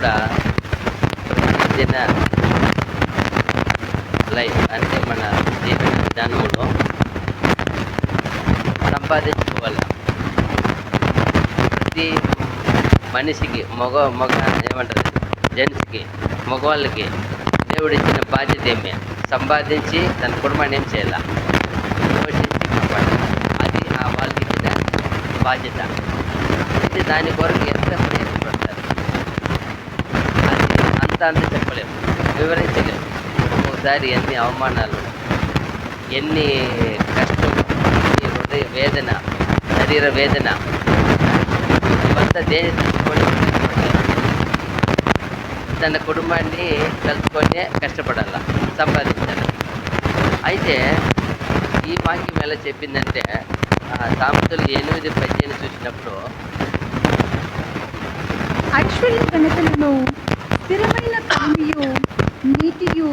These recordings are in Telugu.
కూడా దిన లైఫ్ అంటే మన జీవన విధానంలో సంపాదించుకోవాలి. ప్రతి మనిషికి మగ ఏమంటారు, జెంట్స్కి, మగవాళ్ళకి దేవుడు ఇచ్చిన బాధ్యత ఏమే, సంపాదించి తన కుటుంబాన్ని ఏం చేయాల, పోషించి కాపాడాలి. అది వాళ్ళకి ఇచ్చిన బాధ్యత. అయితే దాని కొరకు ఎంత ప్రయత్నపడతారు, అది అంత చెప్పలేము, వివరించలేము. ఒక్కొక్కసారి ఎన్ని అవమానాలు, ఎన్ని కష్టం, ఎన్ని హృదయ వేదన, శరీర వేదన, ఇవంతా దేని తెలుసుకొని తన కుటుంబాన్ని కలుసుకొని కష్టపడాల, సంపాదించాలి. అయితే ఈ వాక్యం ఎలా చెప్పిందంటే సామెతలు 8:15 చూసినప్పుడు, ఐశ్వర్య ఘనతలను స్థిరమైన కలిమియు నీతియు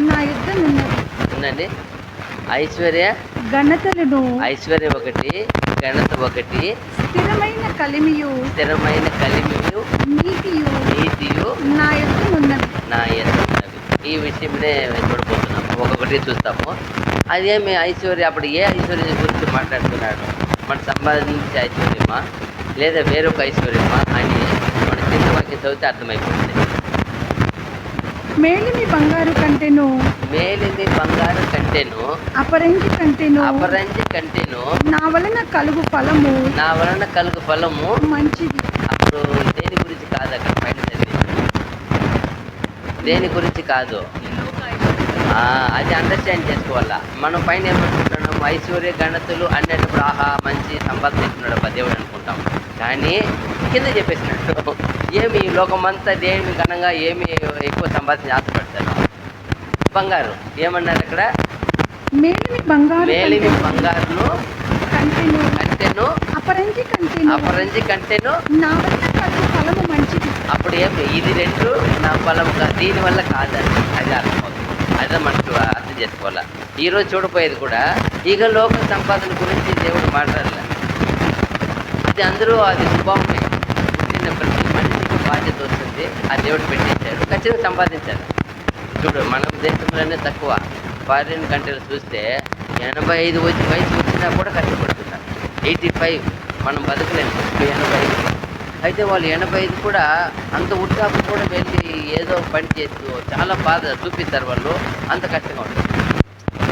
నా యుద్ధనున్నది. ఉందండి. ఐశ్వర్యం ఒకటి, ఘనత ఒకటి, స్థిరమైన కలిమియు నీతియు నా యుద్ధనున్నది. ఈ విషయమే చూడబోతున్నాము. ఒక్కొక్కటి చూస్తాము. అదేమి ఐశ్వర్యం, అప్పుడు ఏ ఐశ్వర్యం గురించి మాట్లాడుతున్నాడు? మనం సంపాదించే ఐశ్వర్యమా లేదా వేరొక ఐశ్వర్యమా అని మన చిన్న వాక్యం చదివితే అర్థమైపోతుంది. మేలిమి బంగారు కంటెను అపరంజి కంటెను నా వలన కలుగు ఫలము మంచిది. అప్పుడు దేని గురించి కాదు, అక్కడ పైన దేని గురించి కాదు, అది అండర్స్టాండ్ చేసుకోవాలా. మనం పైన ఏమనుకుంటున్నాం, ఐశ్వర్య ఘనతలు అనేటప్పుడు ఆహా మంచి సంపాదిస్తున్నాడు దేవుడు అనుకుంటాం. కానీ కింద చెప్పేసినట్టు ఏమి లోకమంతా దేని ఘనంగా ఏమి ఎక్కువ సంపాదించి ఆశపడతారు. బంగారు ఏమన్నారు అక్కడ, మేలిమి బంగారును కంటెను అపరంజి కంటెను నా వలన కలుగు ఫలము మంచిది. అప్పుడు ఏమి ఇది రెండు నా ఫలం దీనివల్ల కాదని అది అర్థమవుతుంది. అదే మనకు అర్థం చేసుకోవాలా. ఈరోజు చూడపోయేది కూడా ఇక లోక సంపాదన గురించి దేవుడు మాట్లాడలే. అది అందరూ అది స్వభావమే. పుట్టిన ప్రతి మనిషికి బాధ్యత వస్తుంది, ఆ దేవుడు పెట్టించాడు, ఖచ్చితంగా సంపాదించాలి. చూడు మన దేశంలోనే తక్కువ, ఫారిన్ కంట్రీలు చూస్తే 85 వయసు వచ్చినా కూడా కష్టపడుతున్నారు. 85 మనం బతకలేము, 85. అయితే వాళ్ళు 85 కూడా అంత ఉట్టాపు కూడా వెళ్ళి ఏదో పని చేస్తూ చాలా బాధ చూపిస్తారు వాళ్ళు, అంత కష్టంగా ఉంటుంది.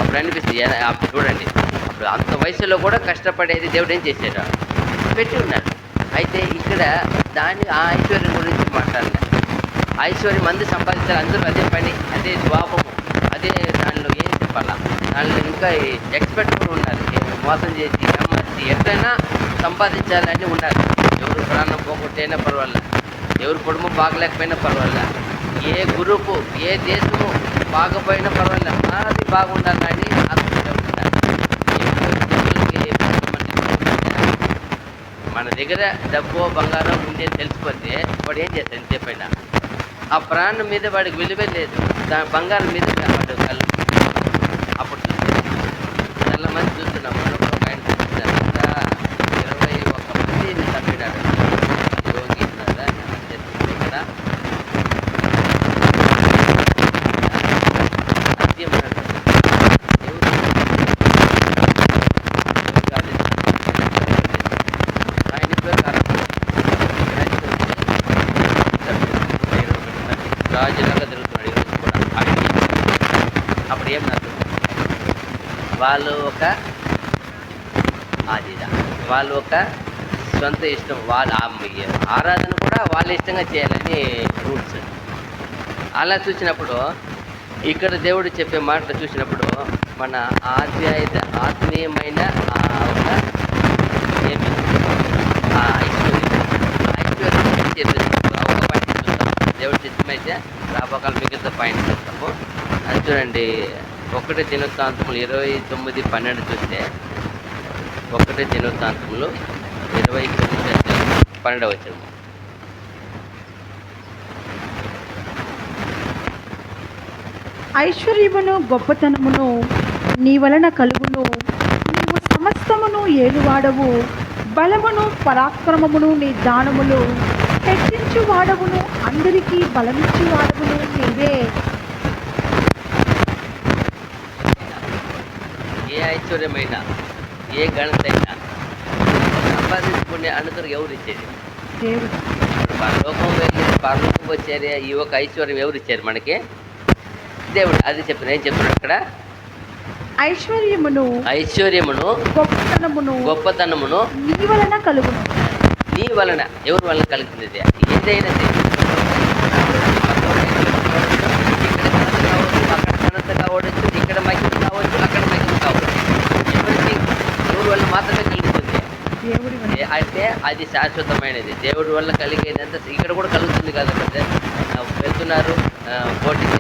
అప్పుడు అనిపిస్తుంది, అప్పుడు చూడండి, అప్పుడు అంత వయసులో కూడా కష్టపడేది దేవుడు ఏం చేశాడు, పెట్టి ఉన్నాడు. అయితే ఇక్కడ ఆ ఐశ్వర్యం గురించి మాట్లాడలేదు. ఐశ్వర్యం మంది సంపాదించాలి, అందరూ అదే పని, అదే స్వాపము, అదే దానిలో ఏం చెప్పాలా, దానిలో ఇంకా ఎక్స్పర్ట్ కూడా ఉన్నారు. మోసం చేసి ఏమార్చి ఎట్లయినా సంపాదించాలని ఉన్నారు. ఎవరు ప్రాణం పోగొట్టైనా పర్వాలేదు, ఎవరు కుటుంబం బాగలేకపోయినా పర్వాలేదు, ఏ గ్రూపు ఏ దేశము బాగపోయినా పర్వాలేదు, అది బాగుండాలని ఆలోచన ఉంటారు. మన దగ్గర డబ్బు బంగారం ఉంది అని తెలిసిపోతే వాడు ఏం చేస్తాడు, ఎంతసేపైనా ఆ ప్రాణం మీద వాడికి విలువే లేదు, దాని బంగారం మీద వాడు కళ్ళు. అప్పుడు చాలా మంది చూస్తున్నాం మనం. ఒక ఆయన చూస్తున్నారు, 21 మందిని చంపినాడు. యోగి ఉన్నారా ఇక్కడ సత్యం ఆయన పేరు రాజులాగా తిరుగుతున్నాడు ఈరోజు కూడా. అప్పుడు ఏం నాకు వాళ్ళు ఒక సొంత ఇష్టం, వాళ్ళ ఆరాధన కూడా వాళ్ళ ఇష్టంగా చేయాలని రూల్స్. అలా చూసినప్పుడు ఇక్కడ దేవుడు చెప్పే మాటలు చూసినప్పుడు మన ఆత్మీయమైన ఒక ఏమి ఐశ్వర్యం ఒక పాయింట్ చూస్తాం. దేవుడి చిత్తమైతే రాబోకాల మిగతా పాయింట్ చూస్తాము. అది చూడండి, 1 దినవృత్తాంతములు 29:12 చూస్తే 1 దినవృత్తాంతములు 29:12 ఐశ్వర్యమును గొప్పతనమును నీ వలన కలుగును, నీవు సమస్తమును ఏలువాడవు, బలమును పరాక్రమమును నీ దానములు హెచ్చించు వాడవును, అందరికీ బలమిచ్చు వాడవును నీవే. ఏ ఐశ్వర్యమైనా ఏ ఘనతైనా సంపాదించుకునే అనుకరు ఎవరు ఇచ్చేది? దేవుడు. పరలోకం వెళ్ళి పరలోకం వచ్చారే ఈ ఒక ఐశ్వర్యం ఎవరు ఇచ్చారు మనకి? దేవుడు. అది చెప్తున్నా, ఏం చెప్తున్నాడు అక్కడ? ఐశ్వర్యమును గొప్పతనమును నీ వలన కలుగును. నీ వలన ఎవరి వలన కలుగుతుంది? ఏదైనా అక్కడ ఘనత కావచ్చు, ఇక్కడ మహిమ కావచ్చు, అక్కడ మహిమ కావచ్చు. ఎవరికి ఎవరి వల్ల మాత్రమే కలుగుతుంది అంటే అది శాశ్వతమైనది. దేవుడి వల్ల కలిగేదంత ఇక్కడ కూడా కలుగుతుంది కదా. వెళ్తున్నారు, బోటింగ్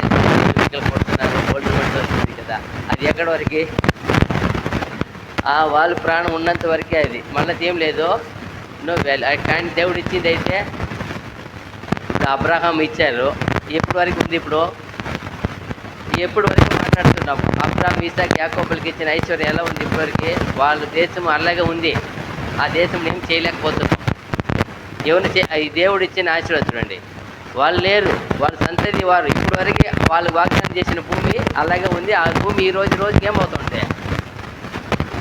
కొడుతున్నారు, బోల్డ్ వస్తుంది కదా, అది ఎక్కడి వరకు? వాళ్ళు ప్రాణం ఉన్నంత వరకే అది, మళ్ళీ ఏం లేదు. కానీ దేవుడు ఇచ్చింది అయితే అబ్రహాం ఇచ్చారు. ఎప్పటి వరకు ఉంది? ఎప్పుడు వరకు మాట్లాడుతున్నాం. అబ్రహాం, ఇసాక్, యాకోబులకి ఇచ్చిన ఐశ్వర్యం ఎలా ఉంది ఇప్పటివరకు? వాళ్ళ దేశం అలాగే ఉంది. ఆ దేశం ఏం చేయలేకపోతున్నాం. ఈ దేవుడు ఇచ్చిన ఆశీర్వాదం చూడండి. వాళ్ళు లేరు, వాళ్ళ సంతతి వారు ఇప్పటివరకు వాళ్ళు వాగ్దానం చేసిన భూమి అలాగే ఉంది. ఆ భూమి ఈ రోజుకి ఏమవుతుంటే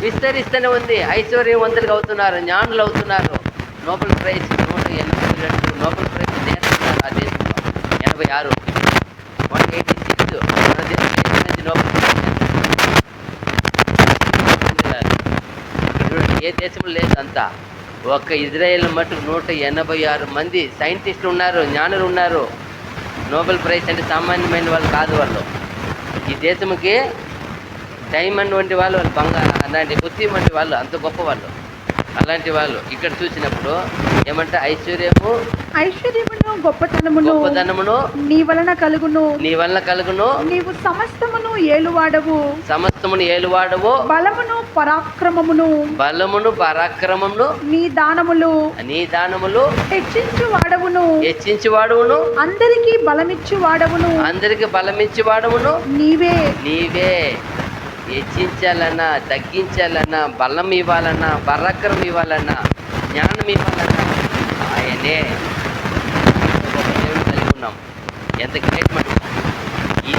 విస్తరిస్తూనే ఉంది. ఐశ్వర్యవంతులుగా అవుతున్నారు, జ్ఞానులు అవుతున్నారు. నోబెల్ ప్రైజ్ 182 నోబెల్ ప్రైజ్ నేర్చుకున్నారు ఆ దేశంలో. 86 186 మన దేశం నుంచి నోబెల్ ప్రైజ్. ఏ దేశంలో లేదు అంతా. ఒక్క ఇజ్రాయెల్ మటుకు 186 మంది సైంటిస్టులు ఉన్నారు, జ్ఞానులు ఉన్నారు. నోబెల్ ప్రైజ్ అంటే సామాన్యమైన వాళ్ళు కాదు. వాళ్ళు ఈ దేశంకి డైమండ్ వంటి వాళ్ళు, బంగారు అలాంటి బుద్ధి వంటి వాళ్ళు, అంత గొప్ప వాళ్ళు. అలాంటి వాళ్ళు ఇక్కడ చూసినప్పుడు ఏమంటే ఐశ్వర్యమును గొప్పతనమును నీ వలన కలుగును. నీవు సమస్తమును ఏలువాడవు. బలమును పరాక్రమమును నీ దానములు హెచ్చించు వాడవును. అందరికీ బలమిచ్చు వాడవును నీవే. హెచ్చించాలన్నా, తగ్గించాలన్నా, బలం ఇవ్వాలన్నా, పరాక్రమం ఇవ్వాలన్నా, జ్ఞానం ఇవ్వాలన్నా ఆయనే. దేవుడు కలిగి ఉన్నాం. ఎంత గ్రేట్ మనం.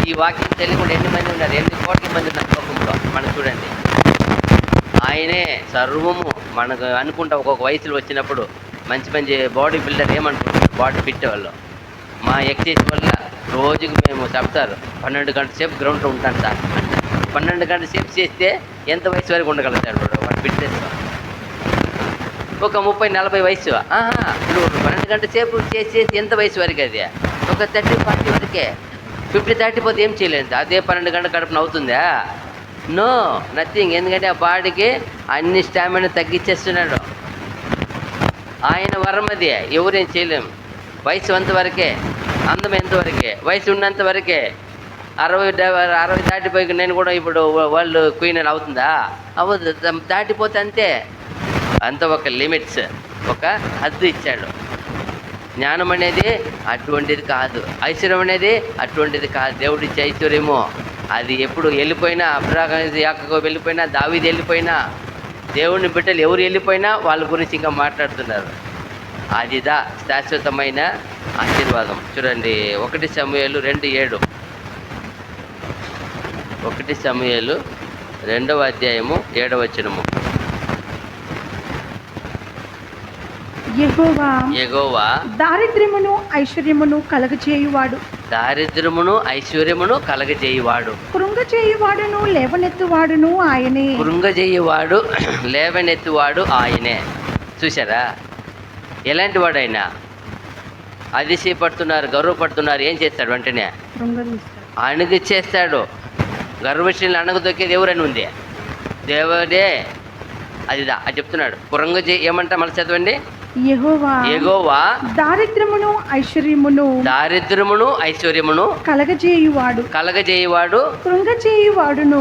ఈ వాక్యం తెలియకుండా ఎన్ని మంది ఉన్నారు? 8 కోట్ల మంది ఉన్నారు లోకంలో. మనం చూడండి, ఆయనే సర్వము. మనకు అనుకుంటా ఒక్కొక్క వయసులో వచ్చినప్పుడు మంచి బాడీ బిల్డర్ ఏమనుకుంటారు? బాడీ ఫిట్ వాళ్ళు మా ఎక్సైజ్ వల్ల రోజుకి మేము చెప్తారు 12 గంటల సేపు గ్రౌండ్లో ఉంటాను సార్. 12 గంటల సేపు చేస్తే ఎంత వయసు వరకు ఉండగలుగుతాడు వాడు ఫిట్నెస్? ఒక 30-40 వయసు. ఇప్పుడు 12 గంటల సేపు చేసి ఎంత వయసు వరకు? అది ఒక 30-40 వరకే. 50-30 పోతే ఏం చేయలేదు. అదే 12 గంటల గడపన అవుతుందా? No, nothing. ఎందుకంటే ఆ బాడీకి అన్ని స్టామినా తగ్గించేస్తున్నాడు. ఆయన వరం అది, ఎవరేం చేయలేము. వయసు అంతవరకే, అందం ఎంతవరకే, వయసు ఉన్నంత వరకే. 60 దాటిపోయి నేను కూడా ఇప్పుడు వరల్డ్ క్వీన్ అవుతుందా? అవ్వదు. దాటిపోతే అంతే. అంత ఒక లిమిట్స్, ఒక హద్దు ఇచ్చాడు. జ్ఞానం అనేది అటువంటిది కాదు, ఐశ్వర్యం అనేది అటువంటిది కాదు. దేవుడిచ్చే ఐశ్వర్యము అది ఎప్పుడు వెళ్ళిపోయినా, అబ్రహాం యాకోబు వెళ్ళిపోయినా, దావీదు వెళ్ళిపోయినా, దేవుని బిడ్డలు ఎవరు వెళ్ళిపోయినా వాళ్ళ గురించి ఇంకా మాట్లాడుతున్నారు. అదిదా శాశ్వతమైన ఆశీర్వాదం. చూడండి 1 సమూయేలు 2:7. 1 సమూయేలు 2వ అధ్యాయము 7వ వచనము. యెహోవా దారిద్ర్యమును ఐశ్వర్యమును కలగజేయువాడు. కృంగజేయువాడును లేవనెత్తువాడు ఆయనే. చూసారా ఎలాంటి వాడైనా? అతిశయపడుతున్నారు, గర్వపడుతున్నారు. ఏం చేస్తాడు? వెంటనే అణుగిచ్చేస్తాడు. గర్వశీలను అణగదొక్కేది ఎవరని ఉంది? దేవుడే. అది చెప్తున్నాడు. ఏమంటా మళ్ళీ చదవండి. యెహోవా దారిద్ర్యమును ఐశ్వర్యమును కలగజేయువాడు. కృంగజేయువాడును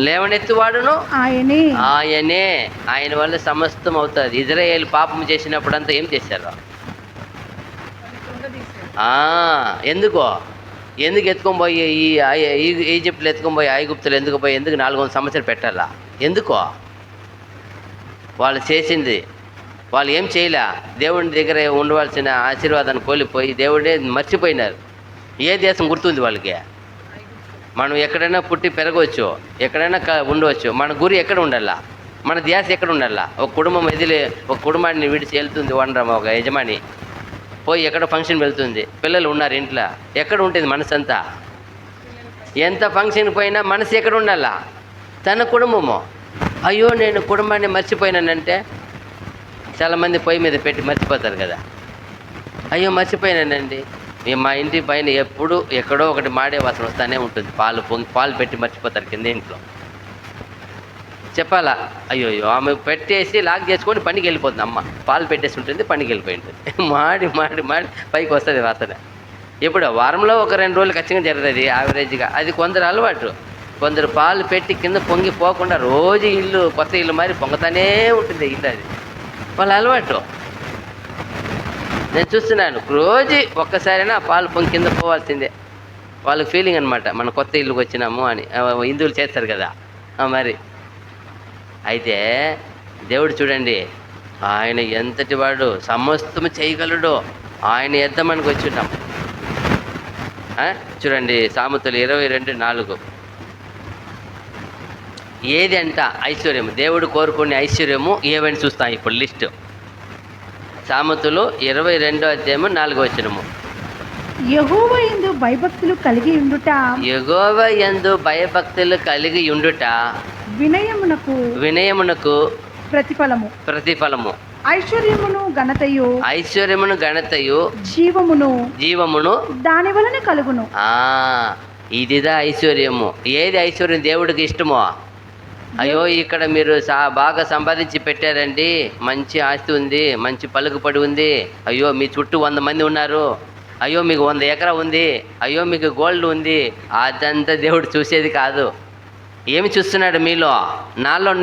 లేవనెత్తువాడును ఆయనే. ఆయన వల్ల సమస్తం అవుతుంది. ఇజ్రాయేల్ పాపం చేసినప్పుడంతా ఏం చేశారు? ఎందుకు ఎత్తుకొని పోయి ఈజిప్ట్లో ఎత్తుకొని పోయి ఐగుప్తులు ఎందుకు 400 సంవత్సరాలు పెట్టాలా? ఎందుకో? వాళ్ళు చేసింది వాళ్ళు ఏం చేయలే, దేవుని దగ్గర ఉండవలసిన ఆశీర్వాదాన్ని కోల్పోయి దేవుడే మర్చిపోయినారు. ఏ దేశం గుర్తుంది వాళ్ళకి? మనం ఎక్కడైనా పుట్టి పెరగవచ్చు, ఎక్కడైనా ఉండవచ్చు, మన గురి ఎక్కడ ఉండాలా, మన ధ్యాస ఎక్కడ ఉండాలా? ఒక కుటుంబం ఒక కుటుంబాన్ని విడిచి వెళ్తుంది వండరం, ఒక యజమాని పోయి ఎక్కడ ఫంక్షన్ వెళ్తుంది, పిల్లలు ఉన్నారు ఇంట్లో, ఎక్కడ ఉంటుంది మనసు అంతా? ఎంత ఫంక్షన్ పోయినా మనసు ఎక్కడ ఉండాలా? తన కుటుంబము. అయ్యో నేను కుటుంబాన్ని మర్చిపోయినానంటే చాలామంది పొయ్యి మీద పెట్టి మర్చిపోతారు కదా. అయ్యో మర్చిపోయినానండి, మా ఇంటి పైన ఎప్పుడు ఎక్కడో ఒకటి మాడే వాసన వస్తానే ఉంటుంది, పాలు పెట్టి మర్చిపోతారు కింద ఇంట్లో. చెప్పాలా? అయ్యో ఆమె పెట్టేసి లాక్ చేసుకొని పనికి వెళ్ళిపోతుంది అమ్మ, పాలు పెట్టేసి ఉంటుంది, పనికి వెళ్ళిపోయి ఉంటుంది. మాడి మాడి మాడి పైకి వస్తుంది వాసన. ఇప్పుడు వారంలో ఒక 2 రోజులు ఖచ్చితంగా జరుగుతుంది యావరేజ్గా. అది కొందరు అలవాటు. కొందరు పాలు పెట్టి కింద పొంగిపోకుండా రోజు కొత్త ఇల్లు మారి పొంగతానే ఉంటుంది ఇల్లు, అది వాళ్ళ అలవాటు. నేను చూస్తున్నాను, రోజు ఒక్కసారైనా పాలు పొంగి కింద పోవాల్సిందే. వాళ్ళ ఫీలింగ్ అనమాట, మన కొత్త ఇల్లుకి వచ్చినాము అని. హిందువులు చేస్తారు కదా మరి. అయితే దేవుడు చూడండి, ఆయన ఎంతటి వాడు, సమస్తము చేయగలడు. ఆయన యుద్ధం మనకు వచ్చున్నాం. చూడండి సామెతలు 22:4. ఏది అంట ఐశ్వర్యము, దేవుడు కోరుకునే ఐశ్వర్యము ఏవని చూస్తాం ఇప్పుడు లిస్ట్. సామెతలు 22:4. యెహోవా యందు భయభక్తులు కలిగి ఉండుట, యెహోవా యందు భయభక్తులు కలిగి ఉండుట వినయమునకు ప్రతిఫలము. ఐశ్వర్యమును ఘనతయు జీవమును దాని వలన కలుగును. ఇదిదా ఐశ్వర్యము. ఏది ఐశ్వర్యం దేవుడికి ఇష్టమో? అయ్యో ఇక్కడ మీరు బాగా సంపాదించి పెట్టారండి, మంచి ఆస్తి ఉంది, మంచి పలుకుపడి ఉంది, అయ్యో మీ చుట్టూ 100 మంది ఉన్నారు, అయ్యో మీకు 100 ఎకరా ఉంది, అయ్యో మీకు గోల్డ్ ఉంది. అదంతా దేవుడు చూసేది కాదు. ఏమి చూస్తున్నాడు మీలో,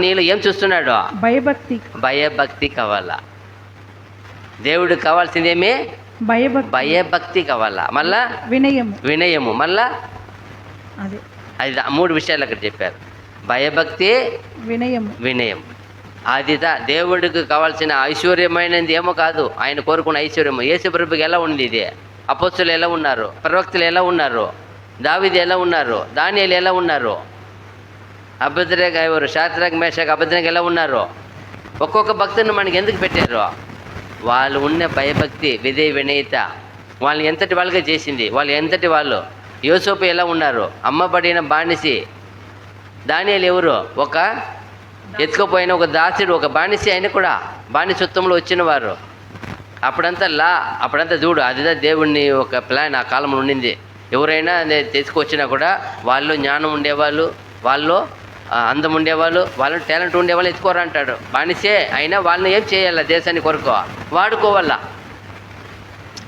నీలో ఏం చూస్తున్నాడు? భయభక్తి కావాలా. దేవుడికి కావాల్సిందేమి? భయభక్తి కావాలా. మళ్ళా వినయము. మళ్ళా అది 3 విషయాలు అక్కడ చెప్పారు. భయభక్తి, వినయం. అదిదా దేవుడికి కావాల్సిన ఐశ్వర్యమైనది ఏమో కాదు, ఆయన కోరుకున్న ఐశ్వర్యము. యేసుప్రభుకి ఎలా ఉంది ఇది? అపోస్తలులు ఎలా ఉన్నారు? ప్రవక్తలు ఎలా ఉన్నారు? దావీదు ఎలా ఉన్నారు? దానియేలు ఎలా ఉన్నారు? షాద్రక్ మేషక్ అబేద్నెగో ఎలా ఉన్నారు? ఒక్కొక్క భక్తుని మనకి ఎందుకు పెట్టారు? వాళ్ళు ఉన్న భయభక్తి, వినయత వాళ్ళని ఎంతటి వాళ్ళుగా చేసింది. వాళ్ళు ఎంతటి వాళ్ళు? యోసేపు ఎలా ఉన్నారు? అమ్మబడిన బానిసి. దానియేలు ఎవరు? ఒక ఎత్తుకుపోయిన ఒక దాసుడు, ఒక బానిసి. ఆయన కూడా బానిసత్వంలో వచ్చిన వారు. అప్పుడంతా చూడు, అదిదా దేవుణ్ణి ఒక ప్లాన్ ఆ కాలంలో ఉండింది. ఎవరైనా తీసుకొచ్చినా కూడా వాళ్ళు జ్ఞానం ఉండేవాళ్ళు, వాళ్ళు అందం ఉండేవాళ్ళు, వాళ్ళు టాలెంట్ ఉండేవాళ్ళు ఎత్తుకోరు అంటాడు. బానిసే అయినా వాళ్ళని ఏం చేయాలా? దేశాన్ని కొరకు వాడుకోవాలా.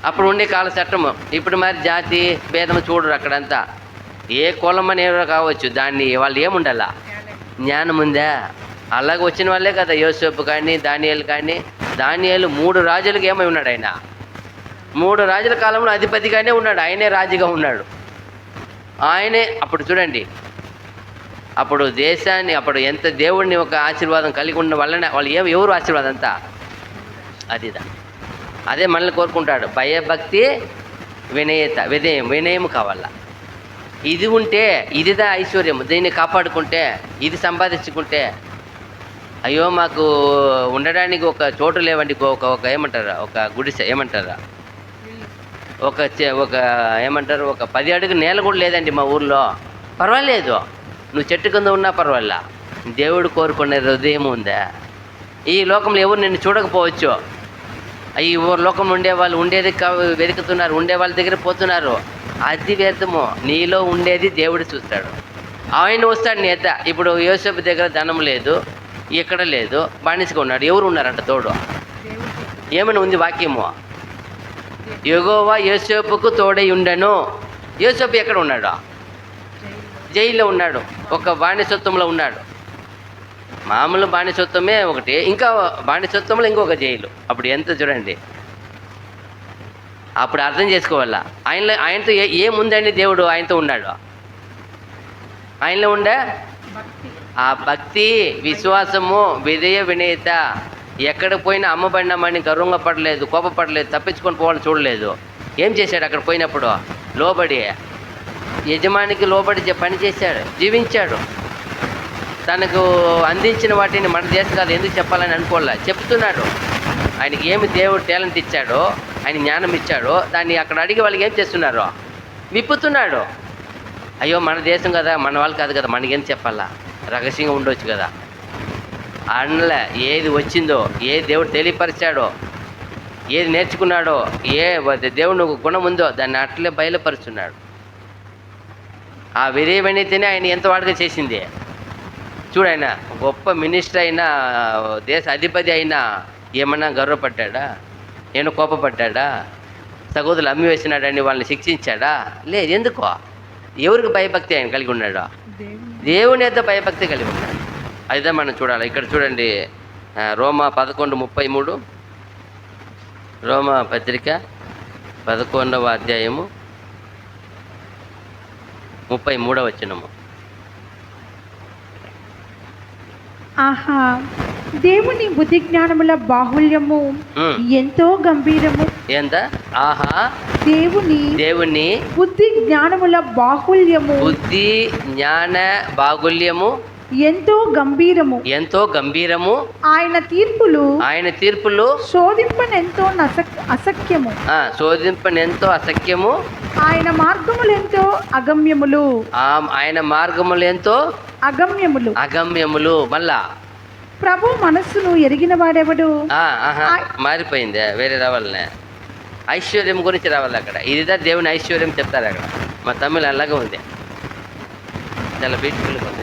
అప్పుడు ఉండే కాల చట్టము. ఇప్పుడు మరి జాతి భేదం చూడరు అక్కడంతా. ఏ కులం అని ఎవరో కావచ్చు, దాన్ని వాళ్ళు ఏముండాలా? జ్ఞానం ఉందా? అలాగే వచ్చిన వాళ్ళే కదా యోసేపు కానీ దానియేలు కానీ. దానియేలు 3 రాజులకు ఏమై ఉన్నాడు? ఆయన 3 రాజుల కాలంలో అధిపతిగానే ఉన్నాడు, ఆయనే రాజుగా ఉన్నాడు. ఆయనే అప్పుడు చూడండి, అప్పుడు దేశాన్ని, అప్పుడు ఎంత దేవుడిని ఒక ఆశీర్వాదం కలిగి ఉన్న వల్లనే వాళ్ళు ఎవరు ఆశీర్వాదం అంతా అదిదా. అదే మనల్ని కోరుకుంటాడు. భయభక్తి, వినయము కావాలా. ఇది ఉంటే ఇదిదా ఐశ్వర్యం. దీన్ని కాపాడుకుంటే, ఇది సంపాదించుకుంటే, అయ్యో మాకు ఉండడానికి ఒక చోటు లేవండి, ఒక ఏమంటారా, ఒక గుడిసె ఏమంటారా, ఒక ఏమంటారు, ఒక 10 అడుగు నేల కూడా లేదండి మా ఊర్లో. పర్వాలేదు, నువ్వు చెట్టు కింద ఉన్నా పర్వాలా. దేవుడు కోరుకునే హృదయం ఉందా? ఈ లోకంలో ఎవరు నిన్ను చూడకపోవచ్చు. ఈ లోకంలో ఉండేవాళ్ళు ఉండేది వెతుకుతున్నారు, ఉండే వాళ్ళ దగ్గర పోతున్నారు. అది వ్యర్థము. నీలో ఉండేది దేవుడు చూస్తాడు. ఆయన వస్తాడు నేత. ఇప్పుడు యోసేపు దగ్గర ధనం లేదు, ఎక్కడ లేదు, బానిసగా ఉన్నాడు. ఎవరు ఉన్నారంట తోడు? ఏమైనా ఉంది వాక్యము? యెహోవా యోసేపుకు తోడై ఉండెను. యోసేపు ఎక్కడ ఉన్నాడు? జైల్లో ఉన్నాడు, ఒక బానిసత్వంలో ఉన్నాడు. మామూలు బానిసత్వమే ఒకటి, ఇంకా బానిసత్వంలో ఇంకొక జైలు. అప్పుడు ఎంత చూడండి. అప్పుడు అర్థం చేసుకోవాలా, ఆయనతో ఏముందండి? దేవుడు ఆయనతో ఉన్నాడు. ఆయనలో ఉండే ఆ భక్తి, విశ్వాసము, వినయత, ఎక్కడికి పోయినా అమ్మబడినామని గర్వంగా పడలేదు, కోపపడలేదు, తప్పించుకొని పోవాలని చూడలేదు. ఏం చేశాడు అక్కడ పోయినప్పుడు? లోబడి, యజమానికి లోబడి పని చేశాడు, జీవించాడు. తనకు అందించిన వాటిని మన దేశం కాదు ఎందుకు చెప్పాలని అనుకోలే, చెప్తున్నాడు. ఆయనకి ఏమి దేవుడు టాలెంట్ ఇచ్చాడో, ఆయన జ్ఞానం ఇచ్చాడో, దాన్ని అక్కడ అడిగి వాళ్ళకి ఏం చేస్తున్నారు? విప్పుతున్నాడు. అయ్యో మన దేశం కదా, మన వాళ్ళు కాదు కదా, మనకేం చెప్పాలా, రహస్యంగా ఉండొచ్చు కదా అనలే. ఏది వచ్చిందో, ఏ దేవుడు తెలియపరిచాడో, ఏది నేర్చుకున్నాడో, ఏ దేవుడు గుణం ఉందో దాన్ని అట్లే బయలుపరుచున్నాడు. ఆ విధేయమైనతేనే ఆయన ఎంత వాడుగా చేసింది. చూడాయన గొప్ప మినిస్టర్ అయినా, దేశ అధిపతి అయినా ఏమన్నా గర్వపడ్డా? నేను కోపపడ్డా? సహోదరులు అమ్మి వేసినాడని వాళ్ళని శిక్షించాడా? లేదు. ఎందుకో? ఎవరికి భయభక్తి ఆయన కలిగి ఉన్నాడు? దేవుని యొక్క భయభక్తి కలిగి ఉన్నాడు. అదే మనం చూడాలి. ఇక్కడ చూడండి, రోమా 11:33, రోమా పత్రిక 11వ అధ్యాయము 33వ వచనము. ఆహా, దేవుని బుద్ధి జ్ఞానముల బాహుల్యము ఎంతో గంభీరము. ఎంత? ఆహా, దేవుని బుద్ధి జ్ఞానముల బాహుల్యము, బుద్ధి జ్ఞాన బాగుల్యము ఎంతో గంభీరము, ఎంతో గంభీరము. ఆయన తీర్పులు శోధింపనెంతో అసఖ్యము, శోధింపనెంతో అసఖ్యము. ఆయన మార్గములెంతో అగమ్యములు, ఆయన మార్గములెంతో అగమ్యములు. మళ్ళా ప్రభు మనస్సును ఎరిగిన వాడెవడు? మారిపోయింది, వేరే రావాలనే. ఐశ్వర్యం గురించి రావాలి అక్కడ. ఇదిదా దేవుని ఐశ్వర్యం చెప్తారు అక్కడ. మా తమిళ అలాగే ఉంది, చాలా బ్యూటిఫుల్గా ఉంది.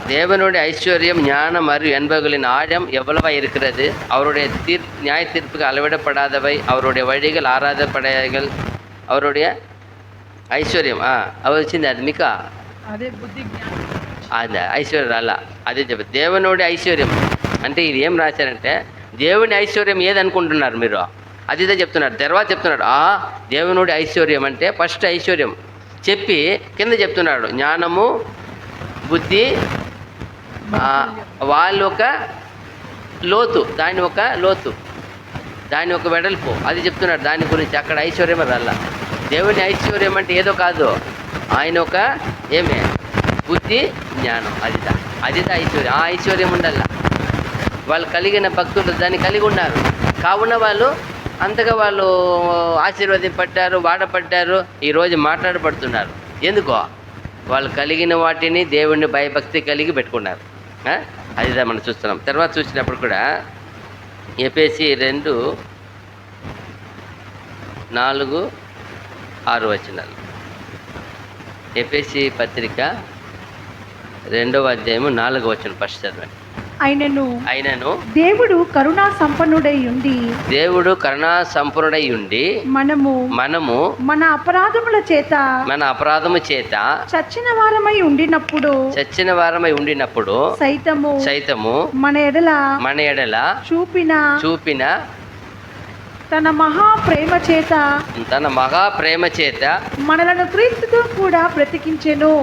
தேவனுடைய ஐஸ்வர்யம் ஞானம் அறிவு என்பவர்களின் ஆழம் எவ்வளவா இருக்கிறது. அவருடைய நியாய தீர்ப்புக்கு அளவிடப்படாதவை, அவருடைய வழிகள் ஆராதப்படைகள், அவருடைய ఐశ్వర్యం అవి వచ్చింది. అది మీకు అదే ఐశ్వర్యం అలా అదే చెప్ప. దేవునుడి ఐశ్వర్యం అంటే ఇది ఏం రాశారంటే, దేవుని ఐశ్వర్యం ఏదనుకుంటున్నారు మీరు? అదిదే చెప్తున్నారు. తర్వాత చెప్తున్నాడు దేవునుడి ఐశ్వర్యం అంటే ఫస్ట్ ఐశ్వర్యం చెప్పి కింద చెప్తున్నాడు జ్ఞానము, బుద్ధి, వాళ్ళు ఒక లోతు, దాని ఒక లోతు, దాని ఒక వెడల్పు, అది చెప్తున్నాడు. దాని గురించి అక్కడ ఐశ్వర్యం రల్ల. దేవుని ఐశ్వర్యం అంటే ఏదో కాదు, ఆయన ఒక ఏమే బుద్ధి జ్ఞానం, అదిదా ఐశ్వర్యం. ఆ ఐశ్వర్యం ఉండాల. వాళ్ళు కలిగిన భక్తులు దాన్ని కలిగి ఉన్నారు. కావున వాళ్ళు అంతగా వాళ్ళు ఆశీర్వదింపడ్డారు, వాడపడ్డారు, ఈరోజు మాట్లాడబడుతున్నారు. ఎందుకో? వాళ్ళు కలిగిన వాటిని దేవుడిని భయభక్తి కలిగి పెట్టుకున్నారు. అదిదా మనం చూస్తున్నాం. తర్వాత చూసినప్పుడు కూడా ఎఫెసీ 2:4-6 వచనాలు. ఎఫెసీ పత్రిక 2వ అధ్యాయము 4వ వచనం ఫస్ట్ చదవండి. అయినను దేవుడు కరుణా సంపన్నుడై ఉండి మనము మన అపరాధముల చేత చచ్చిన వారమై ఉండినప్పుడు సైతము మన ఎడల చూపిన తన మహాప్రేమ చేత మనలను క్రీస్తుతో కూడా బ్రతికించెను.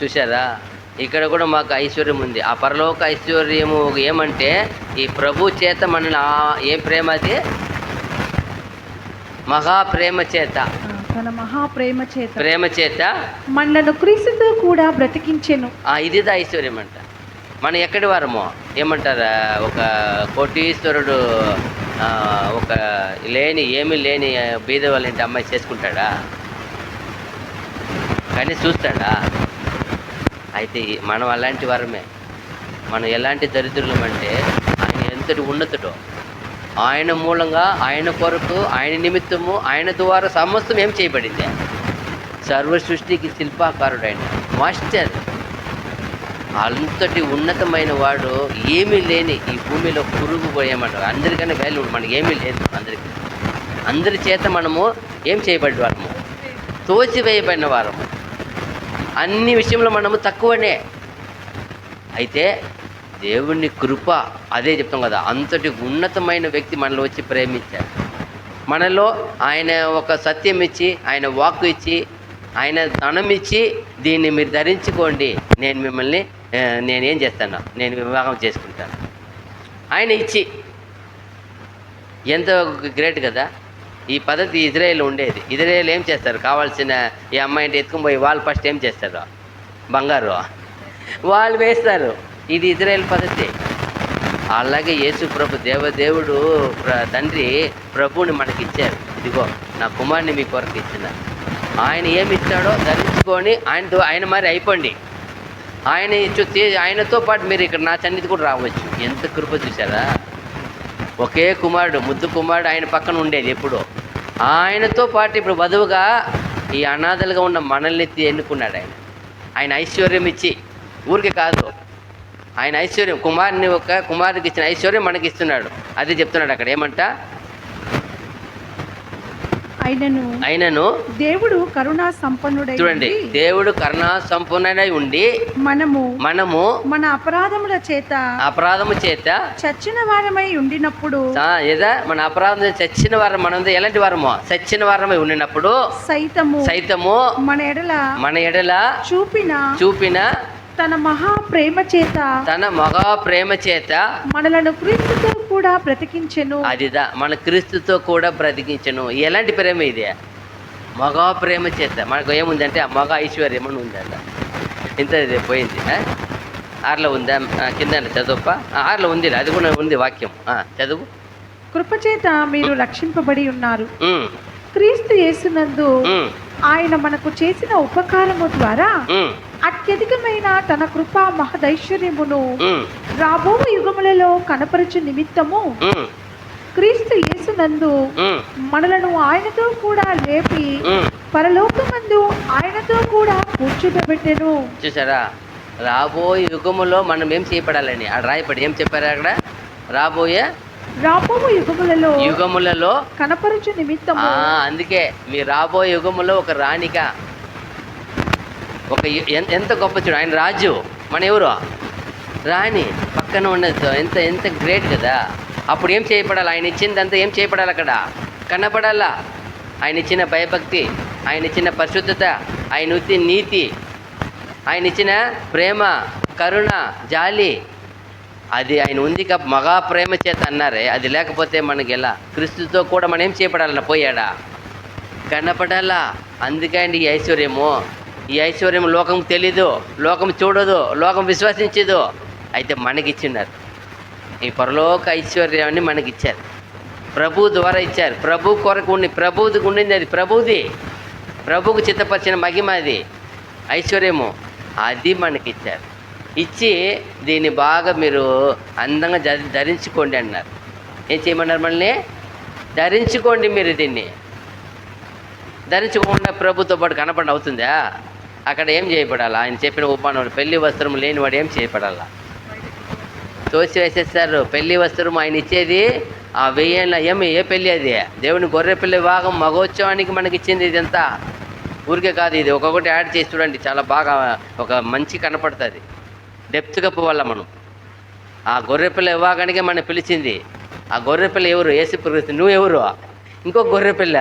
చూశారా? ఇక్కడ కూడా మాకు ఐశ్వర్యం ఉంది. ఆ పరలోక ఐశ్వర్యము ఏమంటే ఈ ప్రభు చేత మనల్ని ఏం ప్రేమ? అది మహాప్రేమ చేత, ప్రేమ చేత మనలను క్రీస్తుతో కూడా బ్రతికించెను. ఇదిదా ఐశ్వర్యం అంట. మనం ఎక్కడి వారమో ఏమంటారా? ఒక కోటీశ్వరుడు ఒక ఏమీ లేని బీద వాళ్ళ ఇంటి అమ్మాయి చేసుకుంటాడా? కానీ చూస్తాడా? అయితే మనం అలాంటి వారమే. మనం ఎలాంటి దరిద్రులం అంటే, ఆయన ఎంతటి ఉన్నతుడో, ఆయన మూలంగా, ఆయన కొరకు, ఆయన నిమిత్తము, ఆయన ద్వారా సమస్తం ఏం చేయబడింది? సర్వ సృష్టికి శిల్పాకారుడు ఆయన, మాస్టర్. అంతటి ఉన్నతమైన వాడు ఏమీ లేని ఈ భూమిలో పురుగు పోయేమంటారు. అందరికన్నా వాల్యూ మనకి ఏమీ లేదు. అందరికీ అందరి చేత మనము ఏం చేయబడిన వారము, తోచివేయబడిన వారము. అన్ని విషయంలో మనము తక్కువనే. అయితే దేవుని కృప, అదే చెప్తాం కదా, అంతటి ఉన్నతమైన వ్యక్తి మనలో వచ్చి ప్రేమించారు. మనలో ఆయన ఒక సత్యం ఇచ్చి, ఆయన వాక్కు ఇచ్చి, ఆయన ధనం ఇచ్చి, దీన్ని మీరు ధరించుకోండి, నేను మిమ్మల్ని నేనేం చేస్తాను, నేను వివాహం చేసుకుంటాను. ఆయన ఇచ్చి ఎంతో గ్రేట్ కదా. ఈ పద్ధతి ఇజ్రాయేల్ ఉండేది. ఇజ్రాయేల్ ఏం చేస్తారు, కావాల్సిన ఈ అమ్మాయిని ఎత్తుకుని పోయి వాళ్ళు ఫస్ట్ ఏం చేస్తారు, బంగారు వాళ్ళు వేస్తారు. ఇది ఇజ్రాయేల్ పద్ధతి. అలాగే యేసు ప్రభు దేవదేవుడు తండ్రి ప్రభువుని మనకి ఇచ్చారు. ఇదిగో నా కుమారుని మీ కొరకు ఇచ్చిన. ఆయన ఏమి ఇస్తాడో ధరించుకొని ఆయన మరి అయిపోండి. ఆయనతో పాటు మీరు ఇక్కడ నా సన్నిధి కూడా రావచ్చు. ఎంత కృప చూసారా. ఒకే కుమారుడు, ముద్దు కుమారుడు ఆయన పక్కన ఉండేది ఎప్పుడు. ఆయనతో పాటు ఇప్పుడు వధువుగా ఈ అనాథలుగా ఉన్న మనల్ని ఎన్నుకున్నాడు ఆయన. ఆయన ఐశ్వర్యం ఇచ్చి, ఊరికే కాదు, ఆయన ఐశ్వర్యం కుమారుడికి ఇచ్చిన ఐశ్వర్యం మనకి ఇస్తున్నాడు. అదే చెప్తున్నాడు అక్కడ. ఏమంట, ఆయనను దేవుడు కరుణా సంపన్నుడై, చూడండి, దేవుడు కరుణా సంపన్నుడై ఉండి మనము మన అపరాధము చేత చచ్చిన వారమై ఉండినప్పుడు, ఏదా మన అపరాధం చచ్చిన వారం, మనం ఎలాంటి వారమో చచ్చిన వారమై ఉండినప్పుడు సైతము మన ఎడల చూపిన తన మహా ప్రేమ చేత మనలను క్రీస్తుతో కూడా బ్రతికించెను. అదిదా, మన క్రీస్తుతో కూడా బ్రతికించెను. ఎలాంటి ప్రేమ ఇది? మగా ప్రేమ చేత. మనకు ఏముందంటే ఆ మగ ఐశ్వర్యం అని ఉందంట. ఇంత ఇది పోయింది. 6లో ఉందా? కింద చదువుప. 6లో ఉంది, అది కూడా ఉంది వాక్యం. చదువు. కృపచేత మీరు రక్షింపబడి ఉన్నారు, క్రీస్తు యేసునందు ఆయన మనకు చేసిన ఉపకారము ద్వారా అత్యధికమైన తన కృపా మహదైశ్వర్యమును రాబో యుగములలో కనపరచు నిమిత్తము క్రీస్తు యేసునందు మనలను ఆయనతో కూడా లేపి పరలోకమందు ఆయనతో కూడా కూర్చోబెట్టెను. చూసారా, రాబోయే యుగములో మనం ఏం చేయబడాలని రాయపడి ఏం చెప్పారు అక్కడ? రాబోయే యుగములలో కనపరచు నిమిత్తము. అందుకే మీ రాబోయే యుగములో ఒక రాణిగా, ఒక ఎంత గొప్ప చూడు. ఆయన రాజు, మన ఎవరు? రాణి పక్కన ఉన్నది. ఎంత గ్రేట్ కదా. అప్పుడు ఏం చేయబడాలి? ఆయన ఇచ్చిందంతా ఏం చేయబడాలి? అక్కడ కనపడాలా. ఆయన ఇచ్చిన భయభక్తి, ఆయన ఇచ్చిన పరిశుద్ధత, ఆయన ఇచ్చిన నీతి, ఆయన ఇచ్చిన ప్రేమ, కరుణ, జాలి, అది ఆయన ఉంది. మగా ప్రేమ చేత అన్నారే, అది లేకపోతే మనకి ఎలా? క్రీస్తుతో కూడా మనం ఏం చేయబడాలన్న పోయాడా? కనపడాలా. అందుకండి ఈ ఐశ్వర్యం లోకం తెలీదు, లోకం చూడదు, లోకం విశ్వసించదు. అయితే మనకిచ్చినారు ఈ పరలోక ఐశ్వర్యాన్ని, మనకిచ్చారు. ప్రభు ద్వారా ఇచ్చారు. ప్రభు కొరకు ప్రభువుది ఉండింది, అది ప్రభువుకు చిత్తపరిచిన మహిమ, అది ఐశ్వర్యము, అది మనకిచ్చారు. ఇచ్చి దీన్ని బాగా మీరు అందంగా ధరించుకోండి అన్నారు. ఏం చేయమన్నారు? మనల్ని ధరించుకోండి. మీరు దీన్ని ధరించుకోకుండా ప్రభుతో పాటు కనపడి అవుతుందా? అక్కడ ఏం చేయబడాలా? ఆయన చెప్పిన ఉపానం, పెళ్లి వస్త్రం లేనివాడు ఏం చేయబడాలా? తోసి వేసేస్తారు. పెళ్లి వస్త్రం ఆయన ఇచ్చేది ఆ 1000 ఏళ్ళ ఏ పెళ్ళి? అది దేవుని గొర్రె పిల్ల వివాహం మగోత్సవానికి మనకి ఇచ్చింది. ఇదంతా ఊరికే కాదు. ఇది ఒక్కొక్కటి యాడ్ చేసి చూడండి, చాలా బాగా ఒక మంచి కనపడుతుంది. డెప్త్గా పోవాల మనం. ఆ గొర్రెపిల్ల వివాహానికే మనం పిలిచింది. ఆ గొర్రెపిల్ల ఎవరు? యేసుక్రీస్తు. నువ్వెవరు? ఇంకో గొర్రెపిల్ల,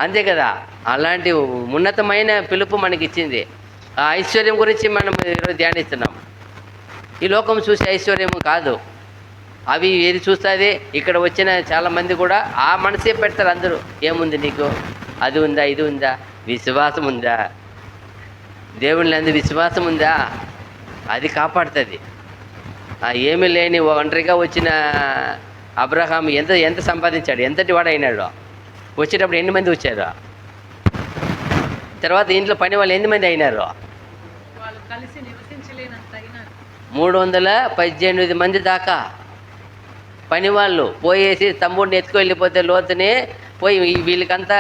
అంతే కదా. అలాంటి ఉన్నతమైన పిలుపు మనకి ఇచ్చింది. ఆ ఐశ్వర్యం గురించి మనం ఈరోజు ధ్యానిస్తున్నాం. ఈ లోకం చూసే ఐశ్వర్యం కాదు, అవి ఏది చూస్తుంది. ఇక్కడ వచ్చిన చాలామంది కూడా ఆ మనసే పెడతారు. అందరూ ఏముంది నీకు? అది ఉందా, ఇది ఉందా? విశ్వాసం ఉందా? దేవుని అందు విశ్వాసం ఉందా? అది కాపాడుతుంది. ఏమీ లేని ఒంటరిగా వచ్చిన అబ్రహాం ఎంత సంపాదించాడు, ఎంతటి వాడు అయినాడు. వచ్చేటప్పుడు ఎన్ని మంది వచ్చారు? తర్వాత ఇంట్లో పని వాళ్ళు ఎన్ని మంది అయినారు? 318 మంది దాకా పని వాళ్ళు పోయేసి తమ్ముడిని ఎత్తుకు వెళ్ళిపోతే లోతుని పోయి వీళ్ళకంతా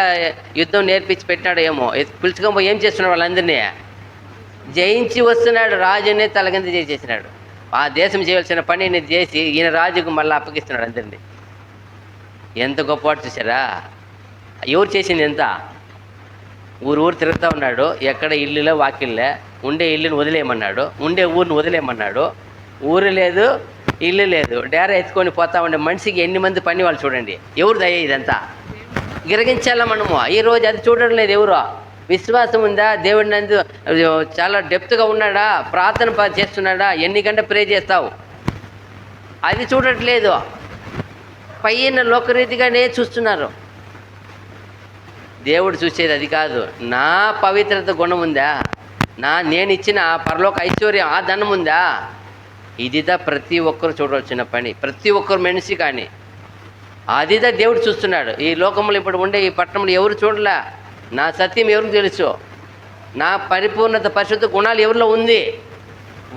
యుద్ధం నేర్పించి పెట్టినాడు. ఏమో పిలుచుకొని పోయి ఏం చేస్తున్నాడు? వాళ్ళందరినీ జయించి వస్తున్నాడు. రాజునే తలకింద చేసేసినాడు. ఆ దేశం చేయాల్సిన పనిని చేసి ఈయన రాజుకు మళ్ళీ అప్పగిస్తున్నాడు అందరినీ. ఎంత గొప్పవాడు చూసారా? ఎవరు చేసింది ఎంత? ఊరు తిరుగుతూ ఉన్నాడు, ఎక్కడ ఇల్లులో వాకిళ్ళే, ఉండే ఇల్లుని వదిలేయమన్నాడు, ఉండే ఊరిని వదిలేయమన్నాడు. ఊరు లేదు, ఇల్లు లేదు, డేరా ఎత్తుకొని పోతా ఉండే మనిషికి ఎన్ని మంది పని వాళ్ళు చూడండి. ఎవరు దయ ఇదంతా? గిరగించాలా మనము. ఈరోజు అది చూడడం లేదు ఎవరు. విశ్వాసం ఉందా? దేవుడి నందు చాలా డెప్త్గా ఉన్నాడా? ప్రార్థన చేస్తున్నాడా? ఎన్ని గంటలు ప్రే చేస్తావు? అది చూడట్లేదు. పైన లోకరీతిగానే చూస్తున్నారు. దేవుడు చూసేది అది కాదు. నా పవిత్రత గుణం ఉందా? నేను ఇచ్చిన ఆ పరలోక ఐశ్వర్యం, ఆ ధనం ఉందా? ఇదిదా ప్రతి ఒక్కరు చూడవలసిన పని, ప్రతి ఒక్కరు మనిషి. కానీ అదిదా దేవుడు చూస్తున్నాడు. ఈ లోకంలో ఇప్పుడు ఉండే ఈ పట్టణంలో ఎవరు చూడలే. నా సత్యం ఎవరికి తెలుసు? నా పరిపూర్ణత పరిశుద్ధ గుణాలు ఎవరిలో ఉంది?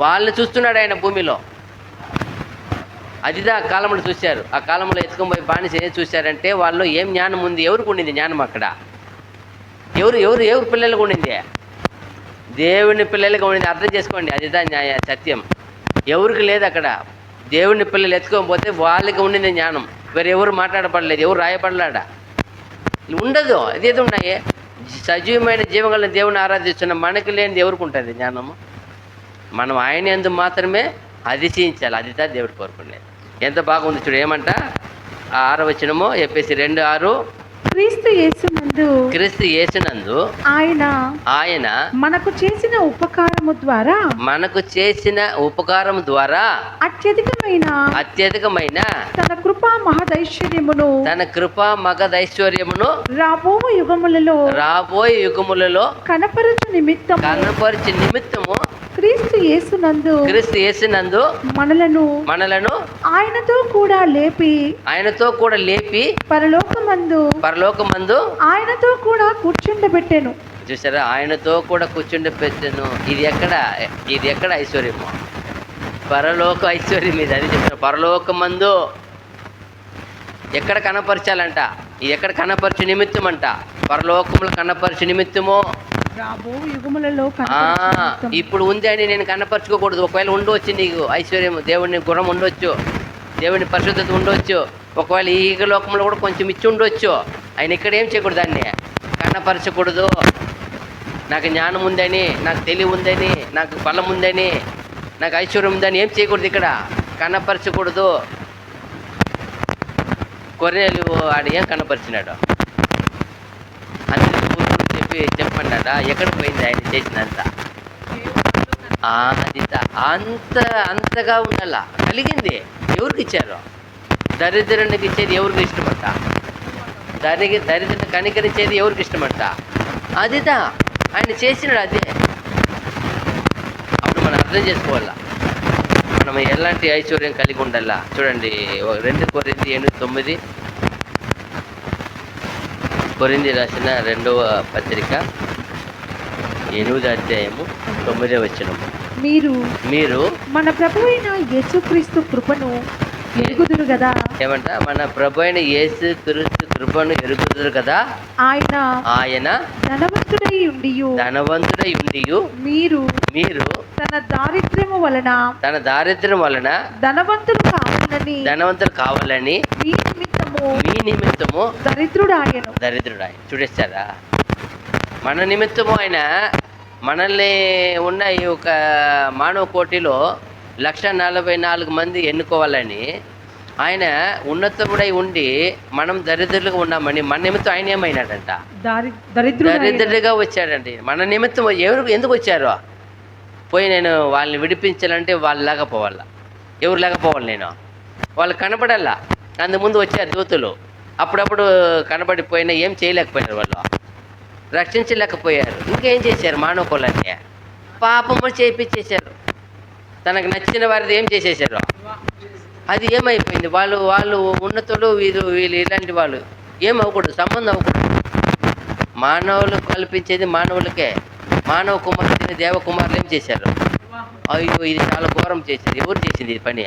వాళ్ళని చూస్తున్నాడు ఆయన భూమిలో. అదిదా ఆ కాలంలో చూశారు. ఆ కాలంలో ఎత్తుకొని పోయి బానిస ఏం చూశారంటే వాళ్ళు ఏం జ్ఞానం ఉంది? ఎవరికి ఉండింది జ్ఞానం అక్కడ? ఎవరు పిల్లలకు ఉండింది? దేవుని పిల్లలకి ఉండింది. అర్థం చేసుకోండి, అదిదా న్యాయ సత్యం. ఎవరికి లేదు అక్కడ. దేవుని పిల్లలు ఎత్తుకొని పోతే వాళ్ళకి ఉండింది జ్ఞానం. వేరే ఎవరు మాట్లాడపడలేదు, ఎవరు రాయపడలేడా, ఉండదు. అదేదో ఉన్నాయి. సజీవమైన జీవగల దేవుని ఆరాధిస్తున్న మనకి లేనిది ఎవరికి ఉంటుంది జ్ఞానము? మనం ఆయన యందు మాత్రమే అతిశయించాలి. అదిదా దేవుడు కోరుకునేది. ఎంత బాగుంది చూడు. ఏమంట? 6వ వచనము, ఎఫెసీ 2:6. క్రీస్తు యేసునందు ఆయన మనకు చేసిన ఉపకారము ద్వారా అత్యధికమైన తన కృపా మహదైశ్వర్యమును రాబోయే యుగములలో కనపరచు నిమిత్తము క్రీస్తు యేసునందు మనలను ఆయనతో కూడా లేపి పరలోకమందు ఆయనతో కూడా కూర్చుండబెట్టెను. చూసారా? ఆయనతో కూడా కూర్చుండబెట్టెను. ఇది ఎక్కడ ఐశ్వర్యము? పరలోక ఐశ్వర్యం ఇది. అది చెప్తారు. పరలోకమందు ఎక్కడ కనపరచాలంట? ఇది ఎక్కడ కనపరచు నిమిత్తం అంట? పరలోకములు కనపరచు నిమిత్తము. ఇప్పుడు ఉంది అని నేను కనపరచుకోకూడదు. ఒకవేళ ఉండవచ్చు నీకు ఐశ్వర్యం, దేవుని గుణం ఉండొచ్చు, దేవుని పరిశుద్ధత ఉండొచ్చు, ఒకవేళ ఈ లోకంలో కూడా కొంచెం ఇచ్చి ఉండొచ్చు. ఆయన ఇక్కడ ఏం చేయకూడదు, దాన్ని కనపరచకూడదు. నాకు జ్ఞానం ఉందని, నాకు తెలివి ఉందని, నాకు బలం ఉందని, నాకు ఐశ్వర్యం ఉందని ఏం చేయకూడదు. ఇక్కడ కనపరచకూడదు. కొర్నేలు ఆడ ఏం కనపరిచినాడు? అందరికీ చెప్పమన్నాడా? ఎక్కడ పోయింది ఆయన చేసినంత? అంతగా ఉండాల. కలిగింది ఎవరికి ఇచ్చారు? దరిద్రునికి ఇచ్చేది ఎవరికి ఇష్టమంట? దరిద్రుని కనికరించేది ఎవరికి ఇష్టమంట? అదిదా ఆయన చేసినాడు. అదే అప్పుడు మనం అర్థం చేసుకోవాలా మనం ఎలాంటి ఐశ్వర్యం కలిగి ఉండాలా. చూడండి, 2 కొరింథీ 8:9. కొరింథీ రాసిన 2వ పత్రిక 8వ అధ్యాయము 9వ వచనము. మీరు మన ప్రభు అయిన యేసుక్రీస్తు కృపను ఎరుగుదురు కదా. ఏమంట? మన ప్రభు అయిన యేసుక్రీస్తు కృపను ఎరుగుదురు కదా. ఆయన ధనవంతుడై ఉండియు మీరు తన దారిద్ర్యము వలన ధనవంతులు కావాలని మీ నిమిత్తము దరిద్రుడాయను. చూడేస్తారా? మన నిమిత్తము ఆయన మనల్ని ఉన్న ఈ ఒక మానవ కోటిలో 144 మంది ఎన్నుకోవాలని ఆయన ఉన్నతుడై ఉండి మనం దరిద్రులుగా ఉన్నామని మన నిమిత్తం ఆయన ఏమైనాడంట? దరిద్రుడిగా వచ్చాడండి. మన నిమిత్తం ఎందుకు వచ్చారో పోయి నేను వాళ్ళని విడిపించాలంటే వాళ్ళు లేకపోవాలా. ఎవరు లేకపోవాలి? నేను వాళ్ళు కనపడాలా. అందుముందు వచ్చారు దూతలు. అప్పుడప్పుడు కనబడిపోయినా ఏం చేయలేకపోయినారు, వాళ్ళు రక్షించలేకపోయారు. ఇంకేం చేశారు? మానవ కులాన్ని పాపము చేయించేశారు. తనకు నచ్చిన వారిది ఏం చేసేసారు? అది ఏమైపోయింది? వాళ్ళు ఉన్నతులు, వీళ్ళు ఇలాంటి వాళ్ళు ఏం అవ్వకూడదు, సంబంధం అవ్వకూడదు. మానవులు కల్పించేది మానవులకే. మానవ కుమారుడిని దేవకుమారులు ఏం చేశారు? అయ్యో, ఇది చాలా ఘోరం చేశారు. ఎవరు చేసింది ఈ పని?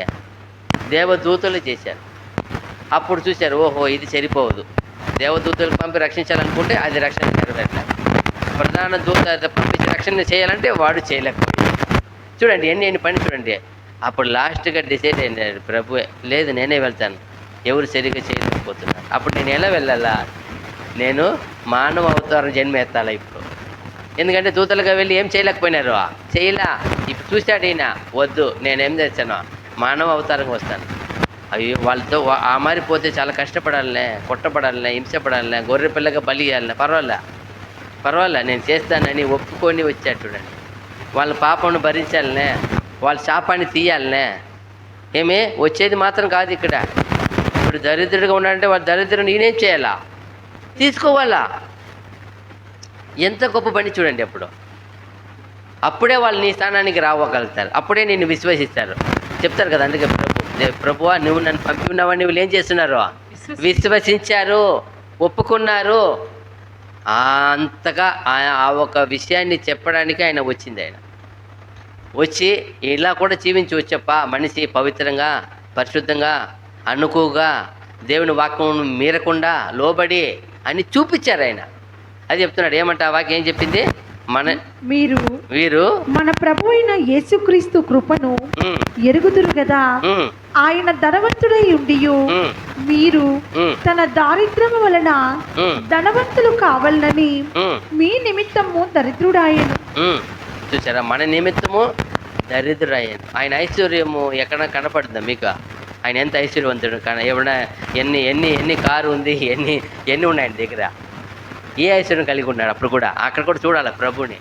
దేవదూతలు చేశారు. అప్పుడు చూశారు, ఓహో ఇది సరిపోవదు. దేవదూతలకు పంపి రక్షించాలనుకుంటే అది రక్షణ నెరవేరలేదు. ప్రధాన దూత పంపించి రక్షణ చేయాలంటే వాడు చేయలేకపోయాడు. చూడండి ఎన్ని పని చూడండి. అప్పుడు లాస్ట్గా డిసైడ్ అయినాడు ప్రభువే, లేదు నేనే వెళ్తాను. ఎవరు సరిగ్గా చేయలేకపోతున్నారు. అప్పుడు నేను ఎలా వెళ్ళాలా? నేను మానవ అవతారం జన్మ ఎత్తాలా ఇప్పుడు. ఎందుకంటే దూతలుగా వెళ్ళి ఏం చేయలేకపోయినారు, చేయలా. ఇప్పుడు చూశాడు ఈయన, వద్దు నేనేం చేస్తాను, మానవ అవతారంగా వస్తాను. అయ్యో వాళ్ళతో ఆ మారిపోతే చాలా కష్టపడాలనే, కొట్టపడాలనే, హింసపడాలనే, గొర్రె పిల్లగా బలి ఇవ్వాలనే, పర్వాలే నేను చేస్తానని ఒప్పుకొని వచ్చాడు చూడండి. వాళ్ళ పాపను భరించాలనే, వాళ్ళ శాపాన్ని తీయాలనే. ఏమి వచ్చేది మాత్రం కాదు ఇక్కడ. ఇప్పుడు దరిద్రుడిగా ఉన్నాడంటే వాళ్ళ దరిద్రం నేనేం చేయాలా? తీసుకోవాలా. ఎంత గొప్ప పని చూడండి. అప్పుడే వాళ్ళు నీ స్థానానికి రావగలుగుతారు, అప్పుడే నిన్ను విశ్వసిస్తారు. చెప్తారు కదా, అందుకే ప్రభువా నువ్వు నన్ను పంపి ఉన్నావని వీళ్ళు ఏం చేస్తున్నారు? విశ్వసించారు, ఒప్పుకున్నారు. అంతగా ఆ ఒక విషయాన్ని చెప్పడానికి ఆయన వచ్చింది. ఆయన వచ్చి ఇలా కూడా జీవించి వచ్చప్ప మనిషి పవిత్రంగా, పరిశుద్ధంగా, అనుకువగా, దేవుని వాక్యం మీరకుండా లోబడి అని చూపించారు ఆయన. అది చెప్తున్నాడు. ఏమంట ఆ వాక్యం ఏం చెప్పింది? వీరు మన ప్రభు అయిన యేసుక్రీస్తు కృపను ఎరుగుదురు కదా. ఆయన ధనవంతుడై ఉండియు మీరు తన దారిద్ర్యము వలన ధనవంతులు కావాలని మీ నిమిత్తము దరిద్రుడాయను. చూసారా, మన నిమిత్తము దరిద్రుడాయను. ఆయన ఐశ్వర్యము ఎక్కడ కనపడుతుందా మీకు? ఆయన ఎంత ఐశ్వర్యవంతుడు. కానీ ఏమన్నా ఎన్ని కారు ఉంది, ఎన్ని ఉన్నాయి ఆయన దగ్గర? ఏ ఐశ్వర్యం కలిగి ఉన్నాడు? అప్పుడు కూడా అక్కడ కూడా చూడాలి ప్రభుని.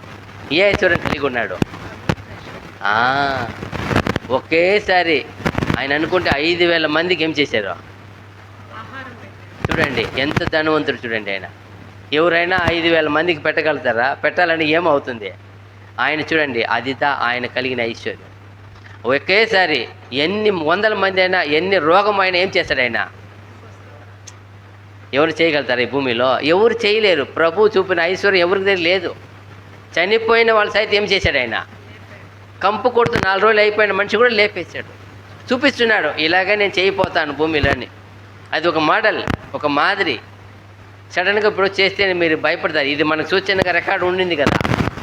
ఏ ఐశ్వర్యం కలిగి ఉన్నాడు? ఒకేసారి ఆయన అనుకుంటే 5,000 మందికి ఏం చేశారు చూడండి. ఎంత ధనవంతుడు చూడండి ఆయన. ఎవరైనా 5,000 మందికి పెట్టగలుగుతారా? పెట్టాలని ఏమవుతుంది? ఆయన చూడండి, అదిదా ఆయన కలిగిన ఐశ్వర్యం. ఒకేసారి ఎన్ని 100 మంది అయినా, ఎన్ని రోగం అయినా ఏం చేస్తాడు ఆయన? ఎవరు చేయగలుగుతారు ఈ భూమిలో? ఎవరు చేయలేరు. ప్రభు చూపిన ఐశ్వర్యం ఎవరికి లేదు. చనిపోయిన వాళ్ళ సైతం ఏం చేశాడు ఆయన? కంపు కొడుతూ 4 రోజులు అయిపోయిన మనిషి కూడా లేపేశాడు. చూపిస్తున్నాడు, ఇలాగే నేను చేయిపోతాను భూమిలోని. అది ఒక మోడల్, ఒక మాదిరి. సడన్గా ఇప్పుడు చేస్తే మీరు భయపడతారు. ఇది మనకు సూచనగా రికార్డు ఉండింది కదా,